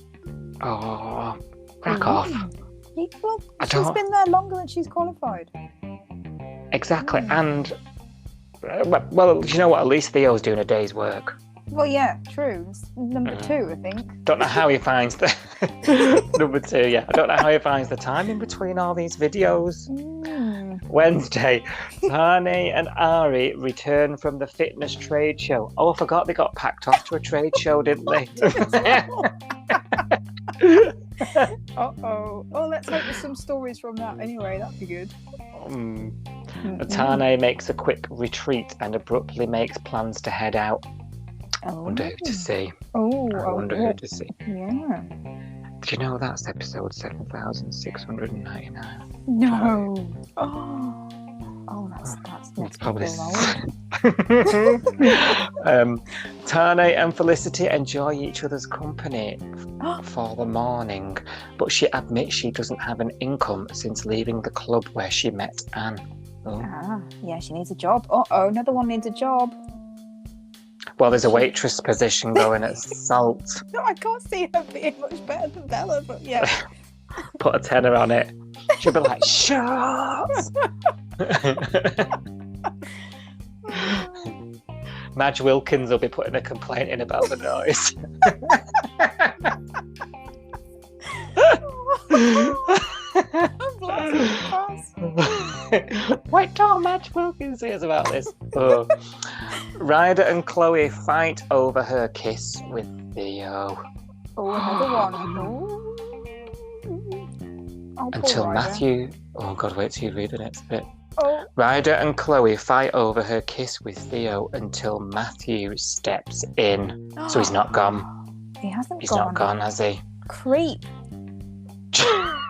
Oh, crack off. She's been there longer than she's qualified. Exactly, and well, you know what? At least Theo's doing a day's work. Well, yeah, true. It's number 2, I think. Don't know how he finds the number 2. Yeah, I don't know how he finds the time in between all these videos. Wednesday, Tane and Ari return from the fitness trade show. Oh, I forgot they got packed off to a trade show, didn't they? Uh-oh. Oh, let's hope there's some stories from that anyway. That'd be good. Tane makes a quick retreat and abruptly makes plans to head out. I wonder who to see. I wonder who to see. Yeah. Did you know that's episode 7,699? No. That's probably. Tane and Felicity enjoy each other's company for the morning, but she admits she doesn't have an income since leaving the club where she met Anne. Yeah, she needs a job. Another one needs a job. Well, there's a waitress position going at Salt. No, I can't see her being much better than Bella, but yeah. put a tenner on it. She'll be like, shut! Madge Wilkins will be putting a complaint in about the noise. Wait till Madge Wilkins hears about this. Oh. Ryder and Chloe fight over her kiss with Theo. Oh, another one. Until Matthew... Oh, God, wait till you read the next bit. Ryder and Chloe fight over her kiss with Theo until Matthew steps in. So he's not gone. He hasn't He's gone. not gone, has he? Creep. Die!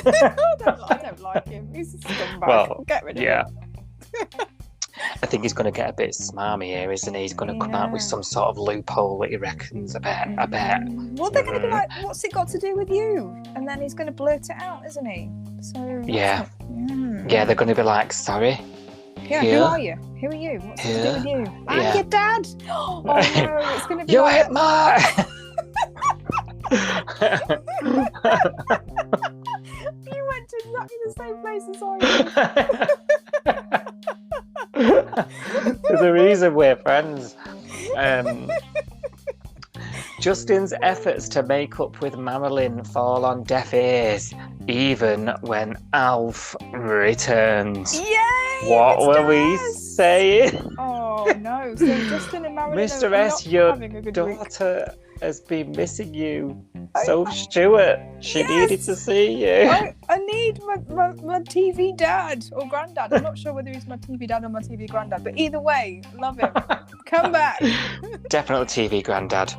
I don't like him. He's a scumbag. Well, get rid of yeah. him. I think he's going to get a bit smarmy here, isn't he? He's going to come out with some sort of loophole that he reckons. I bet. Well, they're going to be like, what's it got to do with you? And then he's going to blurt it out, isn't he? So yeah, they're going to be like, sorry. Yeah, Here. who are you? Who are you? What's it to do with you? I'm your dad. Oh no, it's going to be You like... hit my... You went to exactly the same place as I did. There's a reason we're friends. Justin's efforts to make up with Marilyn fall on deaf ears, even when Alf returns. Yay! What were we saying? Oh no! So Justin and Marilyn Mr. are S, not your having a good week. daughter has been missing you. So Stuart, she needed to see you. I need my TV dad or granddad. I'm not sure whether he's my TV dad or my TV granddad, but either way, love him. Come back. Definitely TV granddad.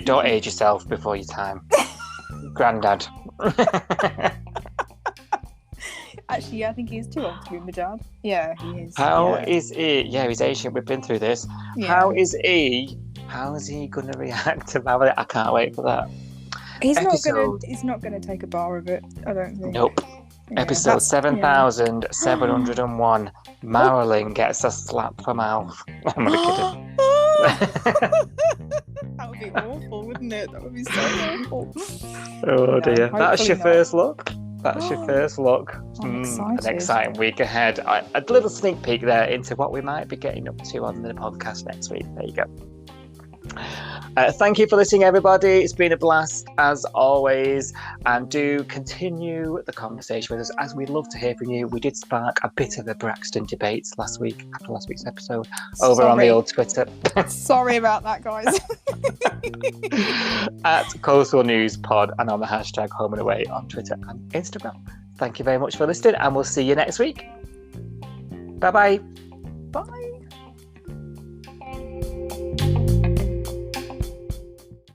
Don't age yourself before your time. Granddad. Actually, yeah, I think he is too old to be my dad. Yeah, he is. How is he? Yeah, he's Asian. We've been through this. Yeah. How is he going to react to Marilyn? I can't wait for that. He's not gonna take a bar of it, I don't think. Nope. Yeah, episode 7701. Marilyn gets a slap from Alf. I'm only kidding. That would be awful, wouldn't it? That would be so awful. Oh dear. That's your first look. I'm excited. An exciting week ahead. A little sneak peek there into what we might be getting up to on the podcast next week. There you go. Thank you for listening, everybody. It's been a blast as always, and do continue the conversation with us, as we'd love to hear from you. We did spark a bit of a Braxton debate last week after last week's episode over on the old Twitter. Sorry about that, guys. At Coastal News Pod and on the hashtag Home and Away on Twitter and Instagram. Thank you very much for listening, and we'll see you next week. Bye-bye. Bye.